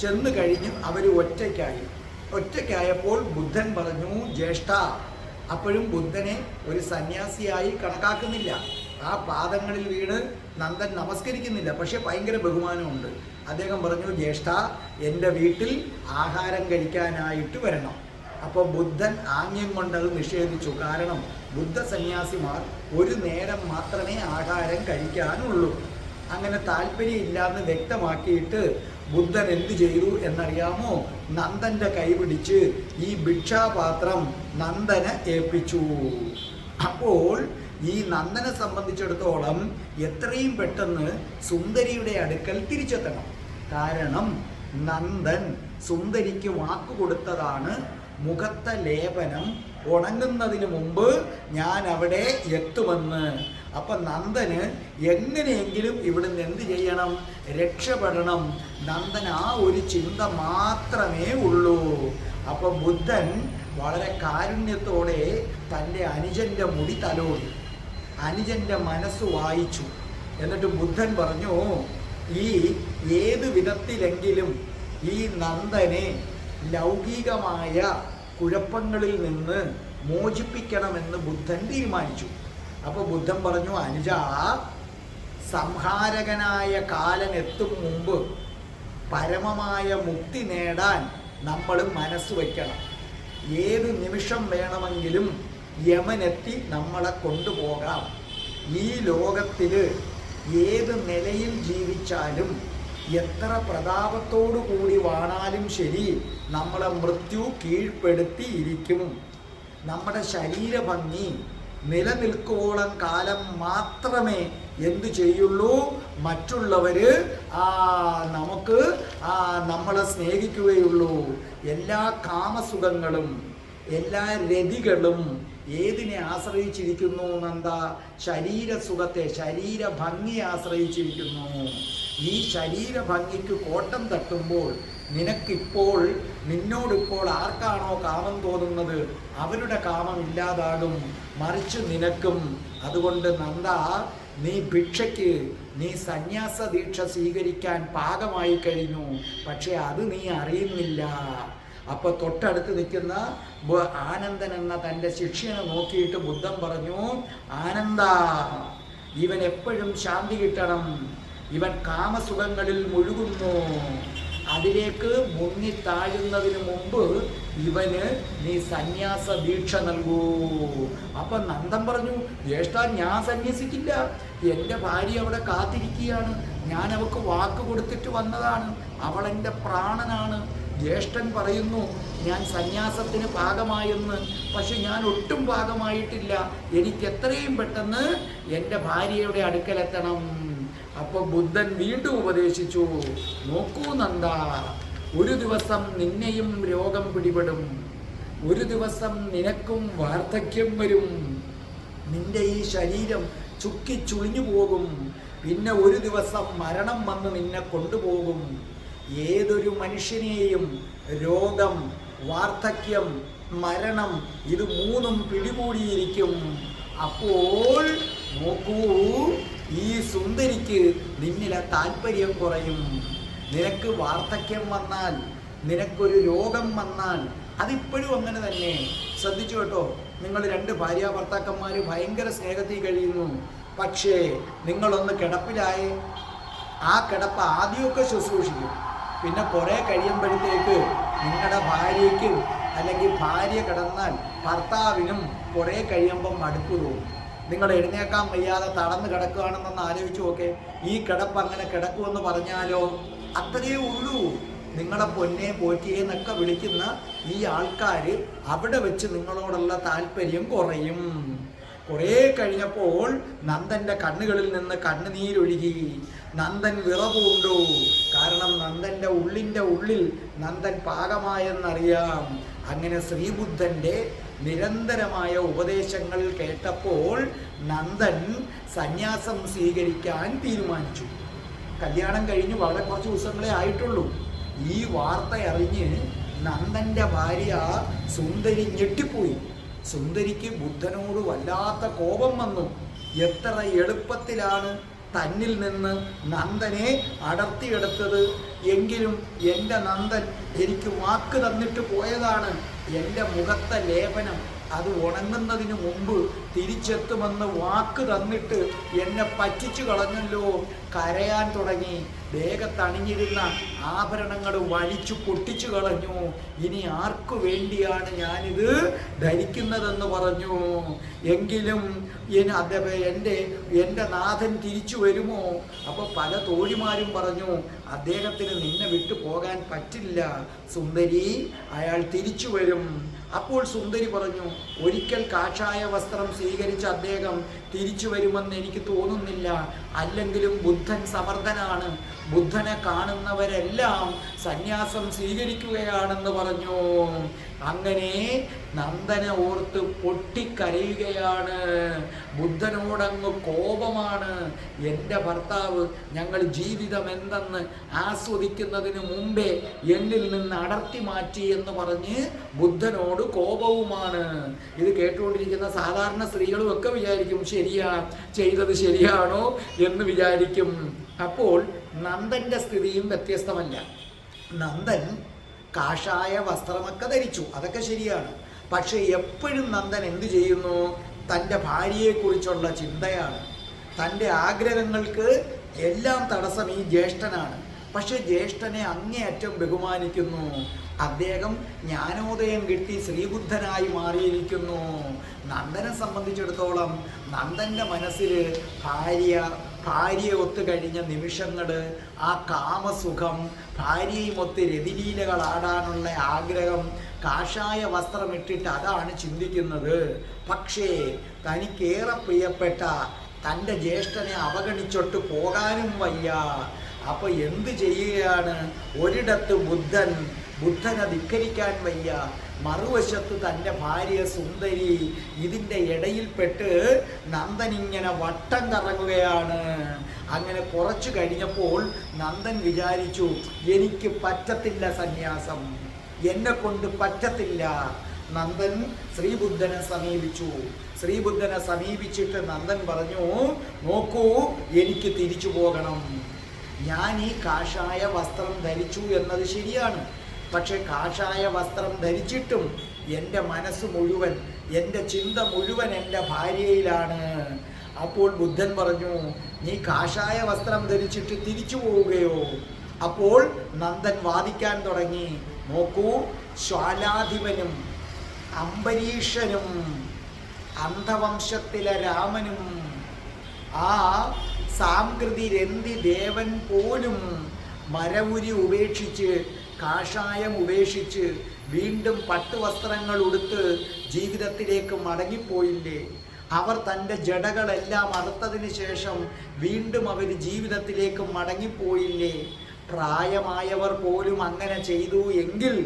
Speaker 6: ചെന്നു കഴിഞ്ഞ് അവർ ഒറ്റയ്ക്കായപ്പോൾ ബുദ്ധൻ പറഞ്ഞു, ജ്യേഷ്ഠ. അപ്പോഴും ബുദ്ധനെ ഒരു സന്യാസിയായി കണക്കാക്കുന്നില്ല. ആ പാദങ്ങളിൽ വീണ് നന്ദൻ നമസ്കരിക്കുന്നില്ല, പക്ഷെ ഭയങ്കര ബഹുമാനമുണ്ട്. അദ്ദേഹം പറഞ്ഞു, ജ്യേഷ്ഠ, എൻ്റെ വീട്ടിൽ ആഹാരം കഴിക്കാനായിട്ട് വരണം. അപ്പോൾ ബുദ്ധൻ ആംഗ്യം കൊണ്ടത് നിഷേധിച്ചു. കാരണം ബുദ്ധ സന്യാസിമാർ ഒരു നേരം മാത്രമേ ആഹാരം കഴിക്കാനുള്ളൂ. അങ്ങനെ താല്പര്യമില്ലാന്ന് വ്യക്തമാക്കിയിട്ട് ബുദ്ധൻ എന്ത് ചെയ്തു എന്നറിയാമോ? നന്ദൻ്റെ കൈ പിടിച്ച് ഈ ഭിക്ഷാപാത്രം നന്ദനെ ഏൽപ്പിച്ചു. അപ്പോൾ ഈ നന്ദനെ സംബന്ധിച്ചിടത്തോളം എത്രയും പെട്ടെന്ന് സുന്ദരിയുടെ അടുക്കൽ തിരിച്ചെത്തണം. കാരണം നന്ദൻ സുന്ദരിക്ക് വാക്കുകൊടുത്തതാണ്, മുഖത്തെ ലേപനം ഉണങ്ങുന്നതിന് മുമ്പ് ഞാൻ അവിടെ എത്തുമെന്ന്. അപ്പം നന്ദന് എങ്ങനെയെങ്കിലും ഇവിടുന്ന് എന്ത് ചെയ്യണം? രക്ഷപ്പെടണം. നന്ദൻ ആ ഒരു ചിന്ത മാത്രമേ ഉള്ളൂ. അപ്പം ബുദ്ധൻ വളരെ കാരുണ്യത്തോടെ തൻ്റെ അനുജൻ്റെ മുടി തലോടി, അനുജൻ്റെ മനസ്സ് വായിച്ചു. എന്നിട്ട് ബുദ്ധൻ പറഞ്ഞു, ഏത് വിധത്തിലെങ്കിലും ഈ നന്ദനെ ലൗകികമായ കുഴപ്പങ്ങളിൽ നിന്ന് മോചിപ്പിക്കണമെന്ന് ബുദ്ധൻ തീരുമാനിച്ചു. അപ്പോൾ ബുദ്ധൻ പറഞ്ഞു, അനുജ, സംഹാരകനായ കാലൻ എത്തും മുമ്പ് പരമമായ മുക്തി നേടാൻ നമ്മൾ മനസ്സ് വയ്ക്കണം. ഏത് നിമിഷം വേണമെങ്കിലും യമനെത്തി നമ്മളെ കൊണ്ടുപോകാം. ഈ ലോകത്തിൽ ഏത് നിലയിൽ ജീവിച്ചാലും എത്ര പ്രതാപത്തോടു കൂടി വാണാലും ശരി, നമ്മളെ മൃത്യു കീഴ്പ്പെടുത്തിയിരിക്കും. നമ്മുടെ ശരീരഭംഗി നിലനിൽക്കുവോളം കാലം മാത്രമേ എന്തു ചെയ്യുള്ളൂ? മറ്റുള്ളവർ നമ്മളെ സ്നേഹിക്കുകയുള്ളൂ. എല്ലാ കാമസുഖങ്ങളും എല്ലാ രതികളും ഏതിനെ ആശ്രയിച്ചിരിക്കുന്നു? എന്താ? ശരീരസുഖത്തെ, ശരീരഭംഗിയെ ആശ്രയിച്ചിരിക്കുന്നു. ഈ ശരീരഭംഗിക്ക് കോട്ടം തട്ടുമ്പോൾ നിന്നോടിപ്പോൾ ആർക്കാണോ കാമം തോന്നുന്നത് അവരുടെ കാമം ഇല്ലാതാകും, മറിച്ച് നിനക്കും. അതുകൊണ്ട് നന്ദ, നീ ഭിക്ഷയ്ക്ക്, നീ സന്യാസ ദീക്ഷ സ്വീകരിക്കാൻ പാകമായി കഴിഞ്ഞു. പക്ഷെ അത് നീ അറിയുന്നില്ല. അപ്പോൾ തൊട്ടടുത്ത് നിൽക്കുന്ന ആനന്ദൻ എന്ന തൻ്റെ ശിഷ്യനെ നോക്കിയിട്ട് ബുദ്ധൻ പറഞ്ഞു, ആനന്ദ, ഇവൻ എപ്പോഴും ശാന്തി കിട്ടണം. ഇവൻ കാമസുഖങ്ങളിൽ മുഴുകുന്നു. അതിലേക്ക് മുങ്ങിത്താഴുന്നതിന് മുമ്പ് ഇവന് നീ സന്യാസ ദീക്ഷ നൽകൂ. അപ്പം നന്ദൻ പറഞ്ഞു, ജ്യേഷ്ഠ, ഞാൻ സന്യസിക്കില്ല. എൻ്റെ ഭാര്യ അവിടെ കാത്തിരിക്കുകയാണ്. ഞാൻ അവൾക്ക് വാക്ക് കൊടുത്തിട്ട് വന്നതാണ്. അവൾ എൻ്റെ പ്രാണനാണ്. ജ്യേഷ്ഠൻ പറയുന്നു ഞാൻ സന്യാസത്തിന് പാകമായെന്ന്. പക്ഷെ ഞാൻ ഒട്ടും പാകമായിട്ടില്ല. എനിക്ക് എത്രയും പെട്ടെന്ന് എൻ്റെ ഭാര്യയുടെ അടുക്കലെത്തണം. അപ്പോൾ ബുദ്ധൻ വീണ്ടും ഉപദേശിച്ചു, നോക്കൂ നന്ദ, ഒരു ദിവസം നിന്നെയും രോഗം പിടിപെടും. ഒരു ദിവസം നിനക്കും വാർദ്ധക്യം വരും. നിന്റെ ഈ ശരീരം ചുക്കിച്ചുളിഞ്ഞു പോകും. പിന്നെ ഒരു ദിവസം മരണം വന്ന് നിന്നെ കൊണ്ടുപോകും. ഏതൊരു മനുഷ്യനെയും രോഗം, വാർദ്ധക്യം, മരണം ഇത് മൂന്നും പിടികൂടിയിരിക്കും. അപ്പോൾ നോക്കൂ, ഈ സുന്ദരിക്ക് നിന്നിലെ താല്പര്യം കുറയും. നിനക്ക് വാർദ്ധക്യം വന്നാൽ, നിനക്കൊരു രോഗം വന്നാൽ, അതിപ്പോഴും അങ്ങനെ തന്നെ. ശ്രദ്ധിച്ചു കേട്ടോ, നിങ്ങൾ 2 ഭാര്യാഭർത്താക്കന്മാർ ഭയങ്കര സ്നേഹത്തിൽ കഴിയുന്നു. പക്ഷേ നിങ്ങളൊന്ന് കിടപ്പിലായി, ആ കിടപ്പ് ആദ്യമൊക്കെ ശുശ്രൂഷിക്കും. പിന്നെ കുറേ കഴിയുമ്പോഴത്തേക്ക് നിങ്ങളുടെ ഭാര്യയ്ക്കും അല്ലെങ്കിൽ ഭാര്യ കിടന്നാൽ ഭർത്താവിനും കുറേ കഴിയുമ്പം മടുപ്പ് തോന്നും. നിങ്ങൾ എഴുന്നേക്കാൻ വയ്യാതെ തളർന്ന് കിടക്കുകയാണെന്നൊന്ന് ആലോചിച്ച് നോക്കെ. ഈ കിടപ്പ് അങ്ങനെ കിടക്കുമെന്ന് പറഞ്ഞാലോ, അത്രയേ ഉള്ളൂ. നിങ്ങളെ പൊന്നെ പോറ്റിയെ എന്നൊക്കെ വിളിക്കുന്ന ഈ ആൾക്കാർ അവിടെ വെച്ച് നിങ്ങളോടുള്ള താല്പര്യം കുറയും. കുറേ കഴിഞ്ഞപ്പോൾ നന്ദൻ്റെ കണ്ണുകളിൽ നിന്ന് കണ്ണുനീരൊഴുകി. നന്ദൻ വിറവുണ്ടു. കാരണം നന്ദൻ്റെ ഉള്ളിൽ നന്ദൻ പാകമായെന്നറിയാം. അങ്ങനെ ശ്രീബുദ്ധൻ്റെ നിരന്തരമായ ഉപദേശങ്ങൾ കേട്ടപ്പോൾ നന്ദൻ സന്യാസം സ്വീകരിക്കാൻ തീരുമാനിച്ചു. കല്യാണം കഴിഞ്ഞ് വളരെ കുറച്ച് ദിവസങ്ങളേ ആയിട്ടുള്ളൂ. ഈ വാർത്ത അറിഞ്ഞ് നന്ദൻ്റെ ഭാര്യ സുന്ദരി ഞെട്ടിപ്പോയി. സുന്ദരിക്ക് ബുദ്ധനോട് വല്ലാത്ത കോപം വന്നു. എത്ര എളുപ്പത്തിലാണ് തന്നിൽ നിന്ന് നന്ദനെ അടർത്തിയെടുത്തത്. എങ്കിലും എൻ്റെ നന്ദൻ എനിക്ക് വാക്ക് തന്നിട്ട് പോയതാണ്. എൻ്റെ മുഖത്തെ ലേപനം അത് ഉണങ്ങുന്നതിന് മുമ്പ് തിരിച്ചെത്തുമെന്ന് വാക്ക് തന്നിട്ട് എന്നെ പറ്റിച്ചു കളഞ്ഞല്ലോ. കരയാൻ തുടങ്ങി. ദേഹത്തണിഞ്ഞിരുന്ന ആഭരണങ്ങൾ വലിച്ചു പൊട്ടിച്ചു കളഞ്ഞു. ഇനി ആർക്കു വേണ്ടിയാണ് ഞാനിത് ധരിക്കുന്നതെന്ന് പറഞ്ഞു. എങ്കിലും എൻ്റെ നാഥൻ തിരിച്ചു വരുമോ? അപ്പോൾ പല തോഴിമാരും പറഞ്ഞു, അദ്ദേഹത്തിന് നിന്നെ വിട്ടു പോകാൻ പറ്റില്ല സുന്ദരി, അയാൾ തിരിച്ചു വരും. അപ്പോൾ സുന്ദരി പറഞ്ഞു, ഒരിക്കൽ കാഷായ വസ്ത്രം സ്വീകരിച്ച അദ്ദേഹം തിരിച്ചു വരുമെന്ന് എനിക്ക് തോന്നുന്നില്ല. അല്ലെങ്കിലും ബുദ്ധൻ സമർത്ഥനാണ്. ബുദ്ധനെ കാണുന്നവരെല്ലാം സന്യാസം സ്വീകരിക്കുകയാണെന്ന് പറഞ്ഞു. അങ്ങനെ നന്ദനെ ഓർത്ത് പൊട്ടിക്കരയുകയാണ്. ബുദ്ധനോടങ്ങ് കോപമാണ്. എൻ്റെ ഭർത്താവ് ഞങ്ങൾ ജീവിതം എന്തെന്ന് ആസ്വദിക്കുന്നതിന് മുമ്പേ എന്നിൽ നിന്ന് അടർത്തി മാറ്റി എന്ന് പറഞ്ഞ് ബുദ്ധനോട് കോപവുമാണ്. ഇത് കേട്ടുകൊണ്ടിരിക്കുന്ന സാധാരണ സ്ത്രീകളും ഒക്കെ വിചാരിക്കും, ശരിയാ, ചെയ്തത് ശരിയാണോ എന്ന് വിചാരിക്കും. അപ്പോൾ നന്ദൻ്റെ സ്ഥിതിയും വ്യത്യസ്തമല്ല. നന്ദൻ കാഷായ വസ്ത്രമൊക്കെ ധരിച്ചു, അതൊക്കെ ശരിയാണ്. പക്ഷെ എപ്പോഴും നന്ദൻ എന്തു ചെയ്യുന്നു? തൻ്റെ ഭാര്യയെക്കുറിച്ചുള്ള ചിന്തയാണ്. തൻ്റെ ആഗ്രഹങ്ങൾക്ക് എല്ലാം തടസ്സം ഈ ജ്യേഷ്ഠനാണ്. പക്ഷെ ജ്യേഷ്ഠനെ അങ്ങേയറ്റം ബഹുമാനിക്കുന്നു. അദ്ദേഹം ജ്ഞാനോദയം കിട്ടി ശ്രീബുദ്ധനായി മാറിയിരിക്കുന്നു. നന്ദനെ സംബന്ധിച്ചിടത്തോളം നന്ദൻ്റെ മനസ്സിൽ ഭാര്യയെ ഒത്തു കഴിഞ്ഞ നിമിഷങ്ങൾ, ആ കാമസുഖം, ഭാര്യയുമൊത്ത് രതിലീലകളാടാനുള്ള ആഗ്രഹം, കാഷായ വസ്ത്രമിട്ടിട്ട് അതാണ് ചിന്തിക്കുന്നത്. പക്ഷേ തനിക്കേറെ പ്രിയപ്പെട്ട തൻ്റെ ജ്യേഷ്ഠനെ അവഗണിച്ചൊട്ട് പോകാനും വയ്യ. അപ്പോൾ എന്ത് ചെയ്യുകയാണ്? ഒരിടത്ത് ബുദ്ധനെ ധിക്കരിക്കാൻ വയ്യ, മറുവശത്ത് തൻ്റെ ഭാര്യ സുന്ദരി. ഇതിൻ്റെ ഇടയിൽപ്പെട്ട് നന്ദനിങ്ങനെ വട്ടം കറങ്ങുകയാണ്. അങ്ങനെ കുറച്ചു കഴിഞ്ഞപ്പോൾ നന്ദൻ വിചാരിച്ചു, എനിക്ക് പറ്റത്തില്ല സന്യാസം, എന്നെ കൊണ്ട് പറ്റത്തില്ല. നന്ദൻ ശ്രീബുദ്ധനെ സമീപിച്ചു. ശ്രീബുദ്ധനെ സമീപിച്ചിട്ട് നന്ദൻ പറഞ്ഞു, നോക്കൂ, എനിക്ക് തിരിച്ചു പോകണം. ഞാൻ ഈ കാഷായ വസ്ത്രം ധരിച്ചു എന്നത് ശരിയാണ്. പക്ഷെ കാഷായ വസ്ത്രം ധരിച്ചിട്ടും എൻ്റെ മനസ്സ് മുഴുവൻ, എൻ്റെ ചിന്ത മുഴുവൻ എൻ്റെ ഭാര്യയിലാണ്. അപ്പോൾ ബുദ്ധൻ പറഞ്ഞു, നീ കാഷായ വസ്ത്രം ധരിച്ചിട്ട് തിരിച്ചു പോവുകയോ? അപ്പോൾ നന്ദൻ വാദിക്കാൻ തുടങ്ങി. നോക്കൂ, ശ്വാലാധിപനും അംബരീഷനും അന്ധവംശത്തിലെ രാമനും ആ സാംകൃതി രന്തി ദേവൻ പോലും മരവുരി ഉപേക്ഷിച്ച്, കാഷായം ഉപേക്ഷിച്ച് വീണ്ടും പട്ടുവസ്ത്രങ്ങൾ ഉടുത്ത് ജീവിതത്തിലേക്ക് മടങ്ങിപ്പോയില്ലേ? അവർ തൻ്റെ ജടകളെല്ലാം അറുത്തതിന് ശേഷം വീണ്ടും അവർ ജീവിതത്തിലേക്ക് മടങ്ങിപ്പോയില്ലേ? പ്രായമായവർ പോലും അങ്ങനെ ചെയ്തു എങ്കിൽ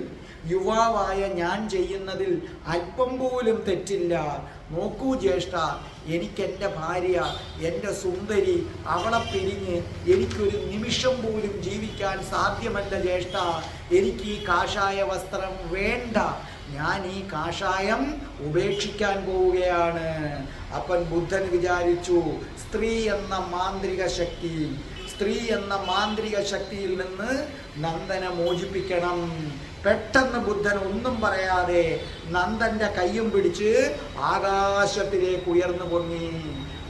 Speaker 6: യുവാവായ ഞാൻ ചെയ്യുന്നതിൽ അല്പം പോലും തെറ്റില്ല. നോക്കൂ ജ്യേഷ്ഠ, എനിക്കെൻ്റെ ഭാര്യ, എൻ്റെ സുന്ദരി, അവളെ പിരിഞ്ഞ് എനിക്കൊരു നിമിഷം പോലും ജീവിക്കാൻ സാധ്യമല്ല ജ്യേഷ്ഠ. എനിക്ക് ഈ കാഷായ വസ്ത്രം വേണ്ട. ഞാൻ ഈ കാഷായം ഉപേക്ഷിക്കാൻ പോവുകയാണ്. അപ്പം ബുദ്ധൻ വിചാരിച്ചു, സ്ത്രീ എന്ന മാന്ത്രിക ശക്തിയിൽ നിന്ന് നന്ദനെ മോചിപ്പിക്കണം. പെട്ടെന്ന് ബുദ്ധൻ ഒന്നും പറയാതെ നന്ദന്റെ കയ്യും പിടിച്ച് ആകാശത്തിലേക്ക് ഉയർന്നു പൊങ്ങി.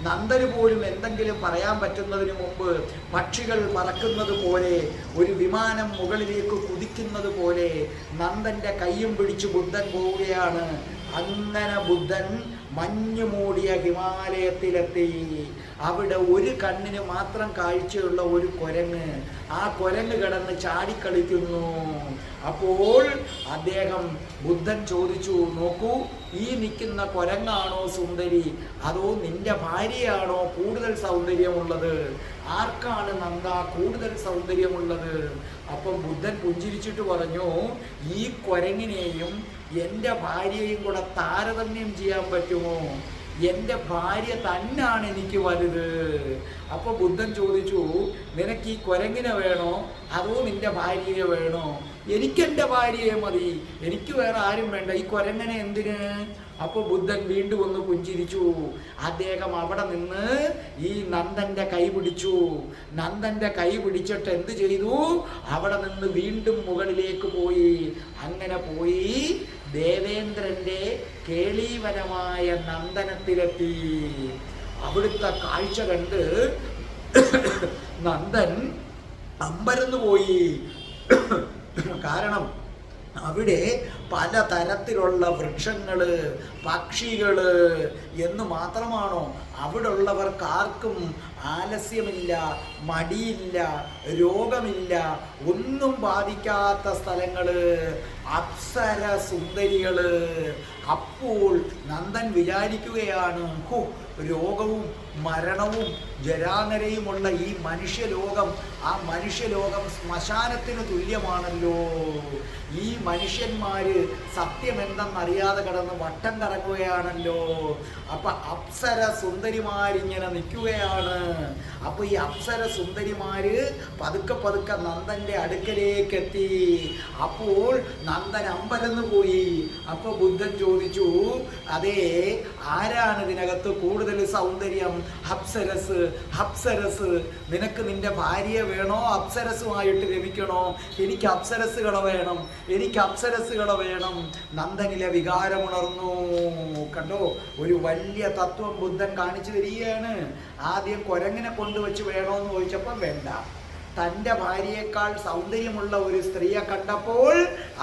Speaker 6: നന്ദന് പോലും എന്തെങ്കിലും പറയാൻ പറ്റുന്നതിന് മുമ്പ് പക്ഷികൾ പറക്കുന്നത് പോലെ, ഒരു വിമാനം മുകളിലേക്ക് കുതിക്കുന്നത് പോലെ നന്ദന്റെ കയ്യും പിടിച്ച് ബുദ്ധൻ പോവുകയാണ്. അങ്ങനെ ബുദ്ധൻ മഞ്ഞു മൂടിയ ഹിമാലയത്തിലെത്തി. അവിടെ ഒരു കണ്ണിന് മാത്രം കാഴ്ചയുള്ള ഒരു കുരങ്ങ്, ആ കുരങ്ങ് കിടന്ന് ചാടിക്കളിക്കുന്നു. അപ്പോൾ ബുദ്ധൻ ചോദിച്ചു, നോക്കൂ, ഈ നിൽക്കുന്ന കുരങ്ങാണോ സുന്ദരി, അതോ നിന്റെ ഭാര്യയാണോ കൂടുതൽ സൗന്ദര്യമുള്ളത്? ആർക്കാണ് നന്ദ കൂടുതൽ സൗന്ദര്യമുള്ളത്? അപ്പം ബുദ്ധൻ പുഞ്ചിരിച്ചിട്ട് പറഞ്ഞു, ഈ കുരങ്ങിനെയും എൻ്റെ ഭാര്യയും കൂടെ താരതമ്യം ചെയ്യാൻ പറ്റുമോ? എൻ്റെ ഭാര്യ തന്നെയാണ് എനിക്ക് വലുത്. അപ്പോൾ ബുദ്ധൻ ചോദിച്ചു, നിനക്ക് ഈ കുരങ്ങിനെ വേണോ അതോ നിന്റെ ഭാര്യയെ വേണോ? എനിക്കെൻ്റെ ഭാര്യയെ മതി, എനിക്ക് വേറെ ആരും വേണ്ട. ഈ കുരങ്ങനെ എന്തിന്? അപ്പോൾ ബുദ്ധൻ വീണ്ടും ഒന്ന് പുഞ്ചിരിച്ചു. അവിടെ നിന്ന് ഈ നന്ദന്റെ കൈ പിടിച്ചു. നന്ദന്റെ കൈ പിടിച്ചിട്ട് എന്ത് ചെയ്തു? അവിടെ നിന്ന് വീണ്ടും മുകളിലേക്ക് പോയി. അങ്ങനെ പോയി ദേവേന്ദ്രന്റെ കേളീവനമായ നന്ദനത്തിലെത്തി. അവിടുത്തെ കാഴ്ച കണ്ട് നന്ദൻ അമ്പരന്നു പോയി. കാരണം അവിടെ പലതരത്തിലുള്ള വൃക്ഷങ്ങള്, പക്ഷികള് എന്ന് മാത്രമാണോ? അവിടെ ഉള്ളവർക്കാർക്കും ആലസ്യമില്ല, മടിയില്ല, രോഗമില്ല, ഒന്നും ബാധിക്കാത്ത സ്ഥലങ്ങള്, അപ്സര സുന്ദരികള്. അപ്പോൾ നന്ദൻ വിചാരിക്കുകയാണ്, രോഗവും മരണവും ജരാനരയുമുള്ള ഈ മനുഷ്യലോകം, ആ മനുഷ്യലോകം ശ്മശാനത്തിന് തുല്യമാണല്ലോ. ഈ മനുഷ്യന്മാര് സത്യം എന്തെന്നറിയാതെ കിടന്ന് വട്ടം കറങ്ങുകയാണല്ലോ. അപ്പൊ അപ്സര സുന്ദരിമാരിങ്ങനെ നിൽക്കുകയാണ്. അപ്പൊ ഈ അപ്സര സുന്ദരിമാര് പതുക്കെ പതുക്കെ നന്ദന്റെ അടുക്കലേക്ക് എത്തി. അപ്പോൾ നന്ദൻ അമ്പരന്ന് പോയി. അപ്പൊ ബുദ്ധൻ ചോദിച്ചു, അതേ, ആരാണ് ഇതിനകത്ത് കൂടുതൽ സൗന്ദര്യം? അപ്സരസ്. അപ്സരസ്, നിനക്ക് നിന്റെ ഭാര്യയെ വേണോ അപ്സരസുമായിട്ട് രമിക്കണോ? എനിക്ക് അപ്സരസുകളെ വേണം, എനിക്ക് അപ്സരസുകളെ വേണം. നന്ദനിലെ വികാരമുണർന്നു. കണ്ടോ, ഒരു വലിയ തത്വം ബുദ്ധൻ കാണിച്ചു തരികയാണ്. ആദ്യം കുരങ്ങിനെ കൊണ്ടുവച്ച് വേണോന്ന് ചോദിച്ചപ്പോൾ വേണ്ട. തൻ്റെ ഭാര്യയേക്കാൾ സൗന്ദര്യമുള്ള ഒരു സ്ത്രീയെ കണ്ടപ്പോൾ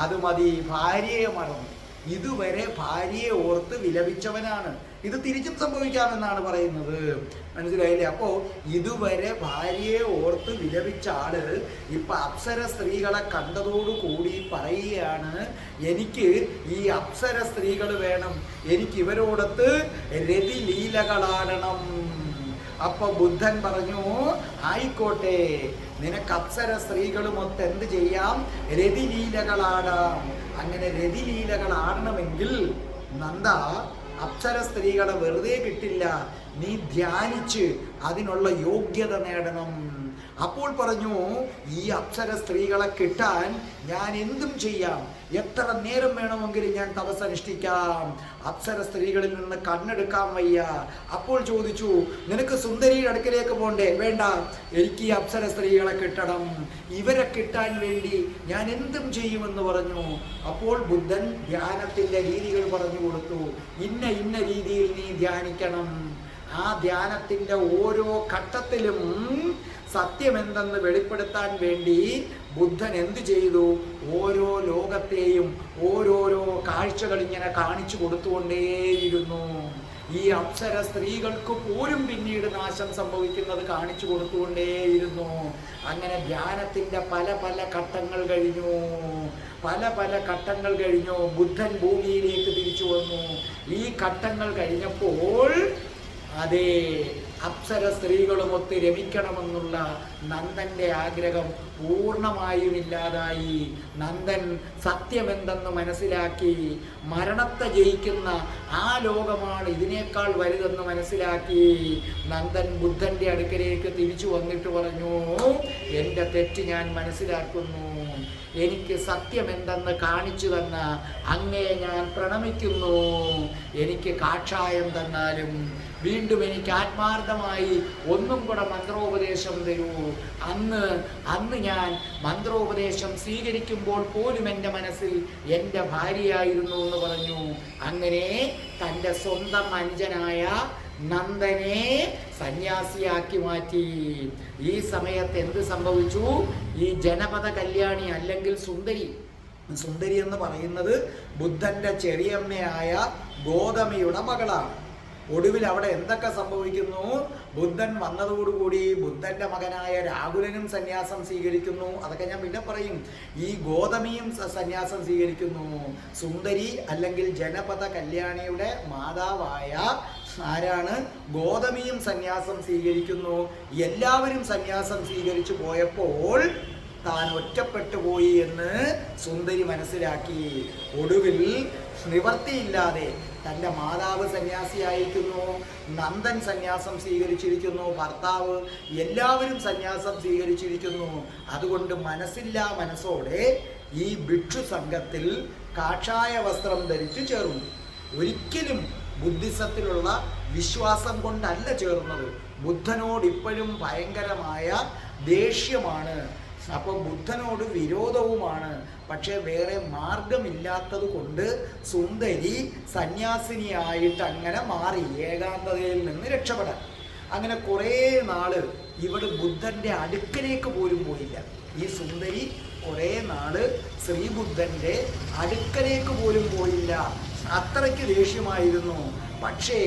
Speaker 6: അത് മതി, ഭാര്യയെ മറന്നു. ഇതുവരെ ഭാര്യയെ ഓർത്ത് വിലപിച്ചവനാണ്. ഇത് തിരിച്ചും സംഭവിക്കാമെന്നാണ് പറയുന്നത്. മനസ്സിലായില്ലേ? അപ്പോൾ ഇതുവരെ ഭാര്യയെ ഓർത്ത് വിലപിച്ച ആള് ഇപ്പൊ അപ്സര സ്ത്രീകളെ കണ്ടതോടുകൂടി പറയുകയാണ്, എനിക്ക് ഈ അപ്സര സ്ത്രീകൾ വേണം, എനിക്ക് ഇവരോടൊത്ത് രതിലീലകളാടണം. അപ്പൊ ബുദ്ധൻ പറഞ്ഞു, ആയിക്കോട്ടെ, നിനക്ക് അപ്സര സ്ത്രീകളുമൊത്ത് എന്ത് ചെയ്യാം? രതിലീലകളാടാം. അങ്ങനെ രതിലീലകൾ ആടണമെങ്കിൽ നന്ദ, അപ്സര സ്ത്രീകളെ വെറുതെ കിട്ടില്ല, നീ ധ്യാനിച്ച് അതിനുള്ള യോഗ്യത നേടണം. അപ്പോൾ പറഞ്ഞു, ഈ അപ്സര സ്ത്രീകളെ കിട്ടാൻ ഞാൻ എന്തും ചെയ്യാം, എത്ര നേരം വേണമെങ്കിലും ഞാൻ തപസ്സനുഷ്ഠിക്കാം. അപ്സര സ്ത്രീകളിൽ നിന്ന് കണ്ണെടുക്കാൻ വയ്യ. അപ്പോൾ ചോദിച്ചു, നിനക്ക് സുന്ദരിയുടെ അടുക്കലേക്ക് പോണ്ടേ? വേണ്ട, എനിക്ക് ഈ അപ്സര സ്ത്രീകളെ കിട്ടണം. ഇവരെ കിട്ടാൻ വേണ്ടി ഞാൻ എന്തും ചെയ്യുമെന്ന് പറഞ്ഞു. അപ്പോൾ ബുദ്ധൻ ധ്യാനത്തിൻ്റെ രീതികൾ പറഞ്ഞു കൊടുത്തു. ഇന്ന ഇന്ന രീതിയിൽ നീ ധ്യാനിക്കണം. ആ ധ്യാനത്തിൻ്റെ ഓരോ ഘട്ടത്തിലും സത്യമെന്തെന്ന് വെളിപ്പെടുത്താൻ വേണ്ടി ബുദ്ധൻ എന്തു ചെയ്തു? ഓരോ ലോകത്തെയും ഓരോരോ കാഴ്ചകൾ ഇങ്ങനെ കാണിച്ചു കൊടുത്തുകൊണ്ടേയിരുന്നു. ഈ അപ്സര സ്ത്രീകൾക്ക് പോലും പിന്നീട് നാശം സംഭവിക്കുന്നത് കാണിച്ചു കൊടുത്തുകൊണ്ടേയിരുന്നു. അങ്ങനെ ധ്യാനത്തിൻ്റെ പല പല ഘട്ടങ്ങൾ കഴിഞ്ഞു. പല പല ഘട്ടങ്ങൾ കഴിഞ്ഞു. ബുദ്ധൻ ഭൂമിയിലേക്ക് തിരിച്ചു വന്നു. ഈ ഘട്ടങ്ങൾ കഴിഞ്ഞപ്പോൾ അതേ, അപ്സര സ്ത്രീകളുമൊത്ത് രമിക്കണമെന്നുള്ള നന്ദൻ്റെ ആഗ്രഹം പൂർണ്ണമായും ഇല്ലാതായി. നന്ദൻ സത്യമെന്തെന്ന് മനസ്സിലാക്കി. മരണത്തെ ജയിക്കുന്ന ആ ലോകമാണ് ഇതിനേക്കാൾ വലുതെന്ന് മനസ്സിലാക്കി. നന്ദൻ ബുദ്ധൻ്റെ അടുക്കലേക്ക് തിരിച്ചു വന്നിട്ട് പറഞ്ഞു, എൻ്റെ തെറ്റ് ഞാൻ മനസ്സിലാക്കുന്നു. എനിക്ക് സത്യമെന്തെന്ന് കാണിച്ചു തന്ന അങ്ങയെ ഞാൻ പ്രണമിക്കുന്നു. എനിക്ക് കാഷായം തന്നാലും വീണ്ടും എനിക്ക് ആത്മാർത്ഥമായി ഒന്നും കൂടെ മന്ത്രോപദേശം തരൂ. അന്ന് ഞാൻ മന്ത്രോപദേശം സ്വീകരിക്കുമ്പോൾ പോലും എൻ്റെ മനസ്സിൽ എൻ്റെ ഭാര്യയായിരുന്നു എന്ന് പറഞ്ഞു. അങ്ങനെ തൻ്റെ സ്വന്തം അനുജനായ നന്ദനെ സന്യാസിയാക്കി മാറ്റി. ഈ സമയത്ത് എന്ത് സംഭവിച്ചു? ഈ ജനപദ കല്യാണി അല്ലെങ്കിൽ സുന്ദരി എന്ന് പറയുന്നത് ബുദ്ധൻ്റെ ചെറിയമ്മയായ ഗോതമിയുടെ മകളാണ്. ഒടുവിൽ അവിടെ എന്തൊക്കെ സംഭവിക്കുന്നു? ബുദ്ധൻ വന്നതോടുകൂടി ബുദ്ധൻ്റെ മകനായ രാഹുലനും സന്യാസം സ്വീകരിക്കുന്നു. അതൊക്കെ ഞാൻ പിന്നെ പറയും. ഈ ഗോതമിയും സന്യാസം സ്വീകരിക്കുന്നു. സുന്ദരി അല്ലെങ്കിൽ ജനപദ കല്യാണിയുടെ മാതാവായ ആരാണ്? ഗോതമിയും സന്യാസം സ്വീകരിക്കുന്നു. എല്ലാവരും സന്യാസം സ്വീകരിച്ചു പോയപ്പോൾ താൻ ഒറ്റപ്പെട്ടു പോയി എന്ന് സുന്ദരി മനസ്സിലാക്കി. ഒടുവിൽ നിവർത്തിയില്ലാതെ തൻ്റെ മാതാവ് സന്യാസിയായിരിക്കുന്നു, നന്ദൻ സന്യാസം സ്വീകരിച്ചിരിക്കുന്നു, ഭർത്താവ് എല്ലാവരും സന്യാസം സ്വീകരിച്ചിരിക്കുന്നു. അതുകൊണ്ട് മനസ്സോടെ ഈ ഭിക്ഷു സംഘത്തിൽ കാഷായ വസ്ത്രം ധരിച്ചു ചേർന്നു. ഒരിക്കലും ബുദ്ധിസത്തിലുള്ള വിശ്വാസം കൊണ്ടല്ല ചേർന്നത്. ബുദ്ധനോട് ഇപ്പോഴും ഭയങ്കരമായ ദേഷ്യമാണ്. അപ്പോൾ ബുദ്ധനോട് വിരോധവുമാണ്. പക്ഷേ വേറെ മാർഗമില്ലാത്തത് കൊണ്ട് സുന്ദരി സന്യാസിനിയായിട്ട് അങ്ങനെ മാറി, ഏകാന്തതയിൽ നിന്ന് രക്ഷപ്പെടാൻ. അങ്ങനെ കുറേ നാള് ഇവിടെ ബുദ്ധൻ്റെ അടുക്കലേക്ക് പോലും പോയില്ല. ഈ സുന്ദരി കുറേ നാള് ശ്രീബുദ്ധൻ്റെ അടുക്കലേക്ക് പോലും പോയില്ല. അത്രയ്ക്ക് ദേഷ്യമായിരുന്നു. പക്ഷേ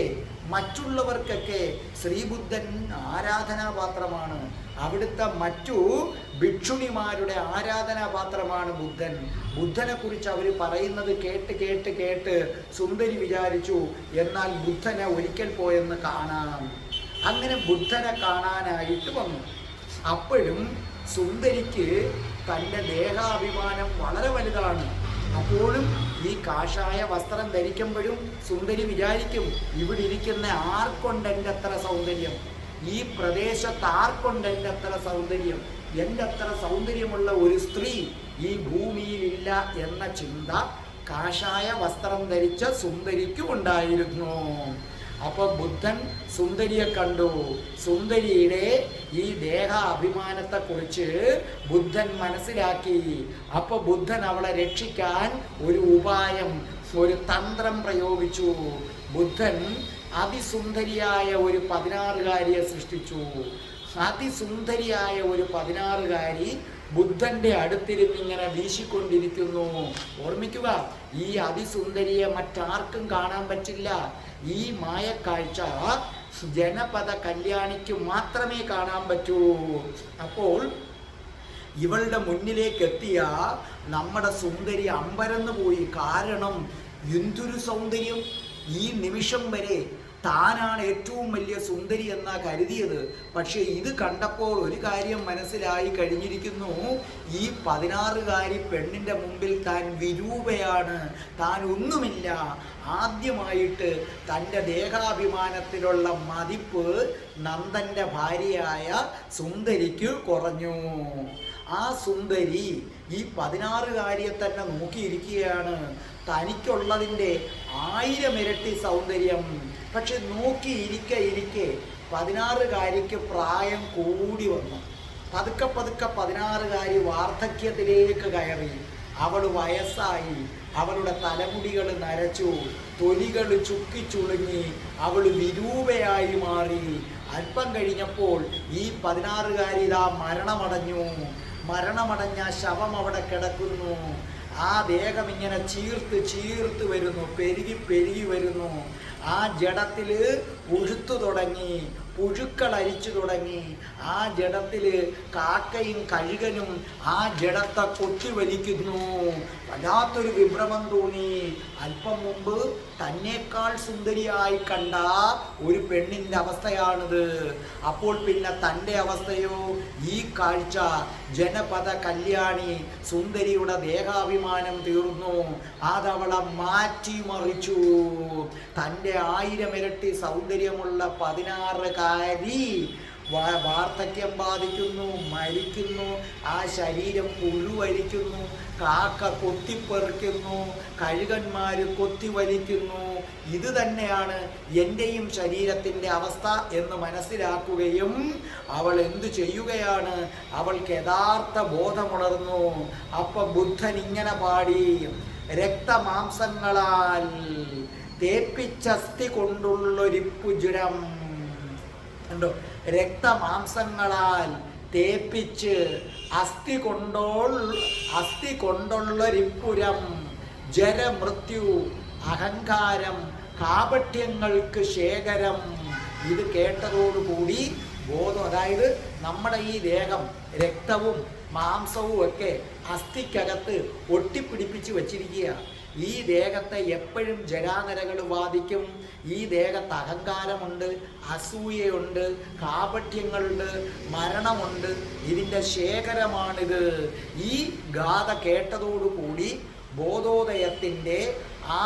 Speaker 6: മറ്റുള്ളവർക്കൊക്കെ ശ്രീബുദ്ധൻ ആരാധനാപാത്രമാണ്. അവിടുത്തെ മറ്റു ഭിക്ഷുണിമാരുടെ ആരാധനാപാത്രമാണ് ബുദ്ധൻ. ബുദ്ധനെ കുറിച്ച് അവർ പറയുന്നത് കേട്ട് സുന്ദരി വിചാരിച്ചു, എന്നാൽ ബുദ്ധനെ ഒരിക്കൽ പോയെന്ന് കാണാം. അങ്ങനെ ബുദ്ധനെ കാണാനായിട്ട് വന്നു. അപ്പോഴും സുന്ദരിക്ക് തൻ്റെ ദേഹാഭിമാനം വളരെ വലുതാണ്. അപ്പോഴും ഈ കാഷായ വസ്ത്രം ധരിക്കുമ്പോഴും സുന്ദരി വിചാരിക്കും, ഇവിടെ ഇരിക്കുന്ന ആർക്കൊണ്ട് എൻ്റെ അത്ര സൗന്ദര്യം, ഈ പ്രദേശത്ത് ആർക്കൊണ്ട് എൻ്റെ അത്ര സൗന്ദര്യം, എൻ്റെ അത്ര സൗന്ദര്യമുള്ള ഒരു സ്ത്രീ ഈ ഭൂമിയിലില്ല എന്ന ചിന്ത കാഷായ വസ്ത്രം ധരിച്ച സുന്ദരിക്കും ഉണ്ടായിരുന്നു. അപ്പോൾ ബുദ്ധൻ സുന്ദരിയെ കണ്ടു. സുന്ദരിയുടെ ഈ ദേഹാഭിമാനത്തെക്കുറിച്ച് ബുദ്ധൻ മനസ്സിലാക്കി. അപ്പോൾ ബുദ്ധൻ അവളെ രക്ഷിക്കാൻ ഒരു ഉപായം, ഒരു തന്ത്രം പ്രയോഗിച്ചു. ബുദ്ധൻ അതിസുന്ദരിയായ ഒരു 16കാരിയെ സൃഷ്ടിച്ചു. അതിസുന്ദരിയായ ഒരു 16കാരി ബുദ്ധൻ്റെ അടുത്തിരുന്നിങ്ങനെ വീശിക്കൊണ്ടിരിക്കുന്നു. ഓർമ്മിക്കുക, ഈ അതിസുന്ദരിയെ മറ്റാർക്കും കാണാൻ പറ്റില്ല. ഈ മായക്കാഴ്ച ജനപദ കല്യാണിക്ക് മാത്രമേ കാണാൻ പറ്റൂ. അപ്പോൾ ഇവളുടെ മുന്നിലേക്ക് എത്തിയ നമ്മുടെ സുന്ദരി അമ്പരന്ന് പോയി. കാരണം എന്തൊരു സൗന്ദര്യം! ഈ നിമിഷം വരെ താനാണ് ഏറ്റവും വലിയ സുന്ദരി എന്നാ കരുതിയത്. പക്ഷെ ഇത് കണ്ടപ്പോൾ ഒരു കാര്യം മനസ്സിലായി കഴിഞ്ഞിരിക്കുന്നു. ഈ 16കാരി പെണ്ണിൻ്റെ മുമ്പിൽ താൻ വിരൂപയാണ്, താൻ ഒന്നുമില്ല. ആദ്യമായിട്ട് തൻ്റെ ദേഹാഭിമാനത്തിലുള്ള മതിപ്പ് നന്ദൻ്റെ ഭാര്യയായ സുന്ദരിക്ക് കുറഞ്ഞു. ആ സുന്ദരി ഈ 16കാരിയെ തന്നെ നോക്കിയിരിക്കുകയാണ്. തനിക്കുള്ളതിൻ്റെ 1000 ഇരട്ടി സൗന്ദര്യം. പക്ഷെ നോക്കിയിരിക്കെ 16കാരിക്ക് പ്രായം കൂടി വന്നു. പതുക്കെ 16കാരി വാർദ്ധക്യത്തിലേക്ക് കയറി. അവൾ വയസ്സായി. അവളുടെ തലമുടികൾ നരച്ചു, തൊലികൾ ചുക്കിച്ചുളുങ്ങി, അവൾ വിരൂപയായി മാറി. അല്പം കഴിഞ്ഞപ്പോൾ ഈ 16കാരി ഇതാ മരണമടഞ്ഞ ശവം അവിടെ കിടക്കുന്നു. ആ ദേഹം ഇങ്ങനെ ചീർത്ത് വരുന്നു, പെരുകി വരുന്നു. ആ ജഡത്തിൽ പുഴുത്തു തുടങ്ങി, പുഴുക്കൾ അരിച്ചു തുടങ്ങി. ആ ജഡത്തിൽ കാക്കയും കഴുകനും ആ ജഡത്തെ കൊത്തിവലിക്കുന്നു. വല്ലാത്തൊരു വിഭ്രമം തോന്നി. അല്പം മുമ്പ് തന്നേക്കാൾ സുന്ദരിയായി കണ്ട ഒരു പെണ്ണിൻ്റെ അവസ്ഥയാണിത്. അപ്പോൾ പിന്നെ തൻ്റെ അവസ്ഥയോ? ഈ കാഴ്ച ജനപദ കല്യാണി സുന്ദരിയുടെ ദേഹാഭിമാനം തീർന്നു. അതവളെ മാറ്റിമറിച്ചു. തൻ്റെ 1000 ഇരട്ടി സൗന്ദര്യമുള്ള 16-കാരി വാർദ്ധക്യം ബാധിക്കുന്നു, മരിക്കുന്നു. ആ ശരീരം പുഴുവരിക്കുന്നു, കാക്ക കൊത്തിപ്പെറിക്കുന്നു, കഴുകന്മാർ കൊത്തിവലിക്കുന്നു. ഇത് തന്നെയാണ് എൻ്റെയും ശരീരത്തിൻ്റെ അവസ്ഥ എന്ന് മനസ്സിലാക്കുകയും അവൾ എന്തു ചെയ്യുകയാണ്? അവൾക്ക് യഥാർത്ഥ ബോധമുണർന്നു. അപ്പം ബുദ്ധൻ ഇങ്ങനെ പാടി: രക്തമാംസങ്ങളാൽ തേപ്പിച്ചസ്ഥി കൊണ്ടുള്ളൊരിപ്പുജുരം. ഉണ്ടോ? രക്തമാംസങ്ങളാൽ തേപ്പിച്ച് അസ്ഥി കൊണ്ടുള്ളൊരിപ്പുരം, ജരമൃത്യു, അഹങ്കാരം, കാപട്യങ്ങൾക്ക് ശേഖരം. ഇത് കേട്ടതോടുകൂടി ബോധം, അതായത് നമ്മുടെ ഈ ദേഹം രക്തവും മാംസവും ഒക്കെ അസ്ഥിക്കകത്ത് ഒട്ടിപ്പിടിപ്പിച്ച് വച്ചിരിക്കുക. ഈ ദേഹത്തെ എപ്പോഴും ജരാനരകൾ ബാധിക്കും. ഈ ദേഹത്ത് അഹങ്കാരമുണ്ട്, അസൂയയുണ്ട്, കാപട്യങ്ങളുണ്ട്, മരണമുണ്ട്. ഇതിൻ്റെ ശേഖരമാണിത്. ഈ ഗാഥ കേട്ടതോടുകൂടി ബോധോദയത്തിൻ്റെ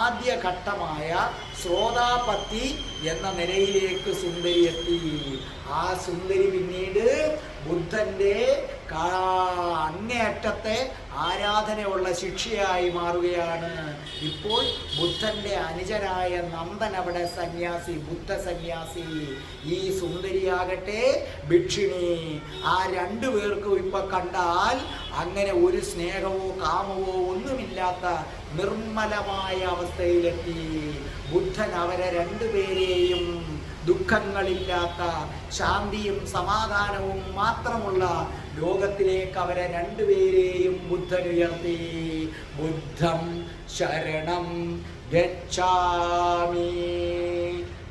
Speaker 6: ആദ്യഘട്ടമായ ശ്രോതാപത്തി എന്ന നിലയിലേക്ക് സുന്ദരി എത്തി. ആ സുന്ദരി പിന്നീട് ബുദ്ധൻ്റെ അങ്ങേയറ്റത്തെ ആരാധനയുള്ള ശിക്ഷയായി മാറുകയാണ്. ഇപ്പോൾ ബുദ്ധൻ്റെ അനുജനായ നന്ദൻ അവിടെ സന്യാസി, ബുദ്ധ സന്യാസി. ഈ സുന്ദരിയാകട്ടെ ഭിക്ഷിണി. ആ 2 പേർക്കും ഇപ്പം കണ്ടാൽ അങ്ങനെ ഒരു സ്നേഹമോ കാമവോ ഒന്നുമില്ലാത്ത നിർമ്മലമായ അവസ്ഥയിലെത്തി. ബുദ്ധൻ അവരെ 2 പേരെയും ദുഃഖങ്ങളില്ലാത്ത ശാന്തിയും സമാധാനവും മാത്രമുള്ള ലോകത്തിലേക്ക് അവരെ 2 പേരെയും ബുദ്ധൻ ഉയർത്തി. ബുദ്ധം ശരണം ഗച്ഛാമി,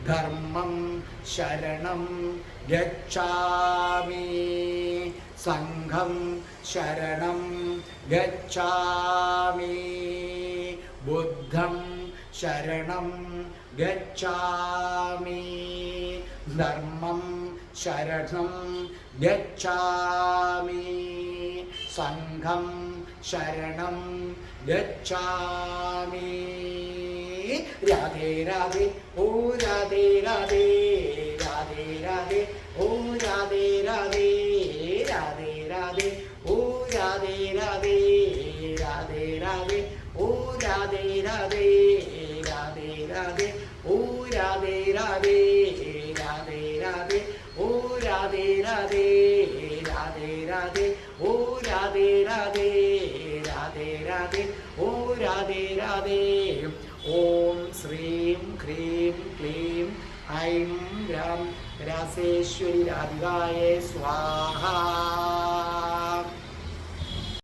Speaker 6: ധർമ്മം ശരണം ഗച്ഛാമി, സംഘം ശരണം ഗച്ഛാമി. ബുദ്ധം ശരണം ഗച്ഛാമി, ധർമ്മം ശരണം ഗച്ഛാമി, സംഘം ശരണം ഗച്ഛാമി. രാധേ രാധേ, ഓ രാധേ രാധേ, രാധേ രാധേ, ഓ രാധേ രാധേ, രാധേ രാധേ, ഓ രാധേ രാധേ, രാധേ രാധേ, ഓ രാധേ രാധേ, രാധേ രാധേ, ഓ രാധേ രാധേ, രാധേ രാധേ, ഓ രാധേ രാധേ, രാധേ രാധേ, ഓ രാധേ രാധേ, രാധേ രാധേ, ഓ രാധേ രാധേ. ഓം ശ്രീം ഹ്രീം ക്ലീം ഐം രാം രാസേശ്വരി രാധികായേ സ്വാഹ.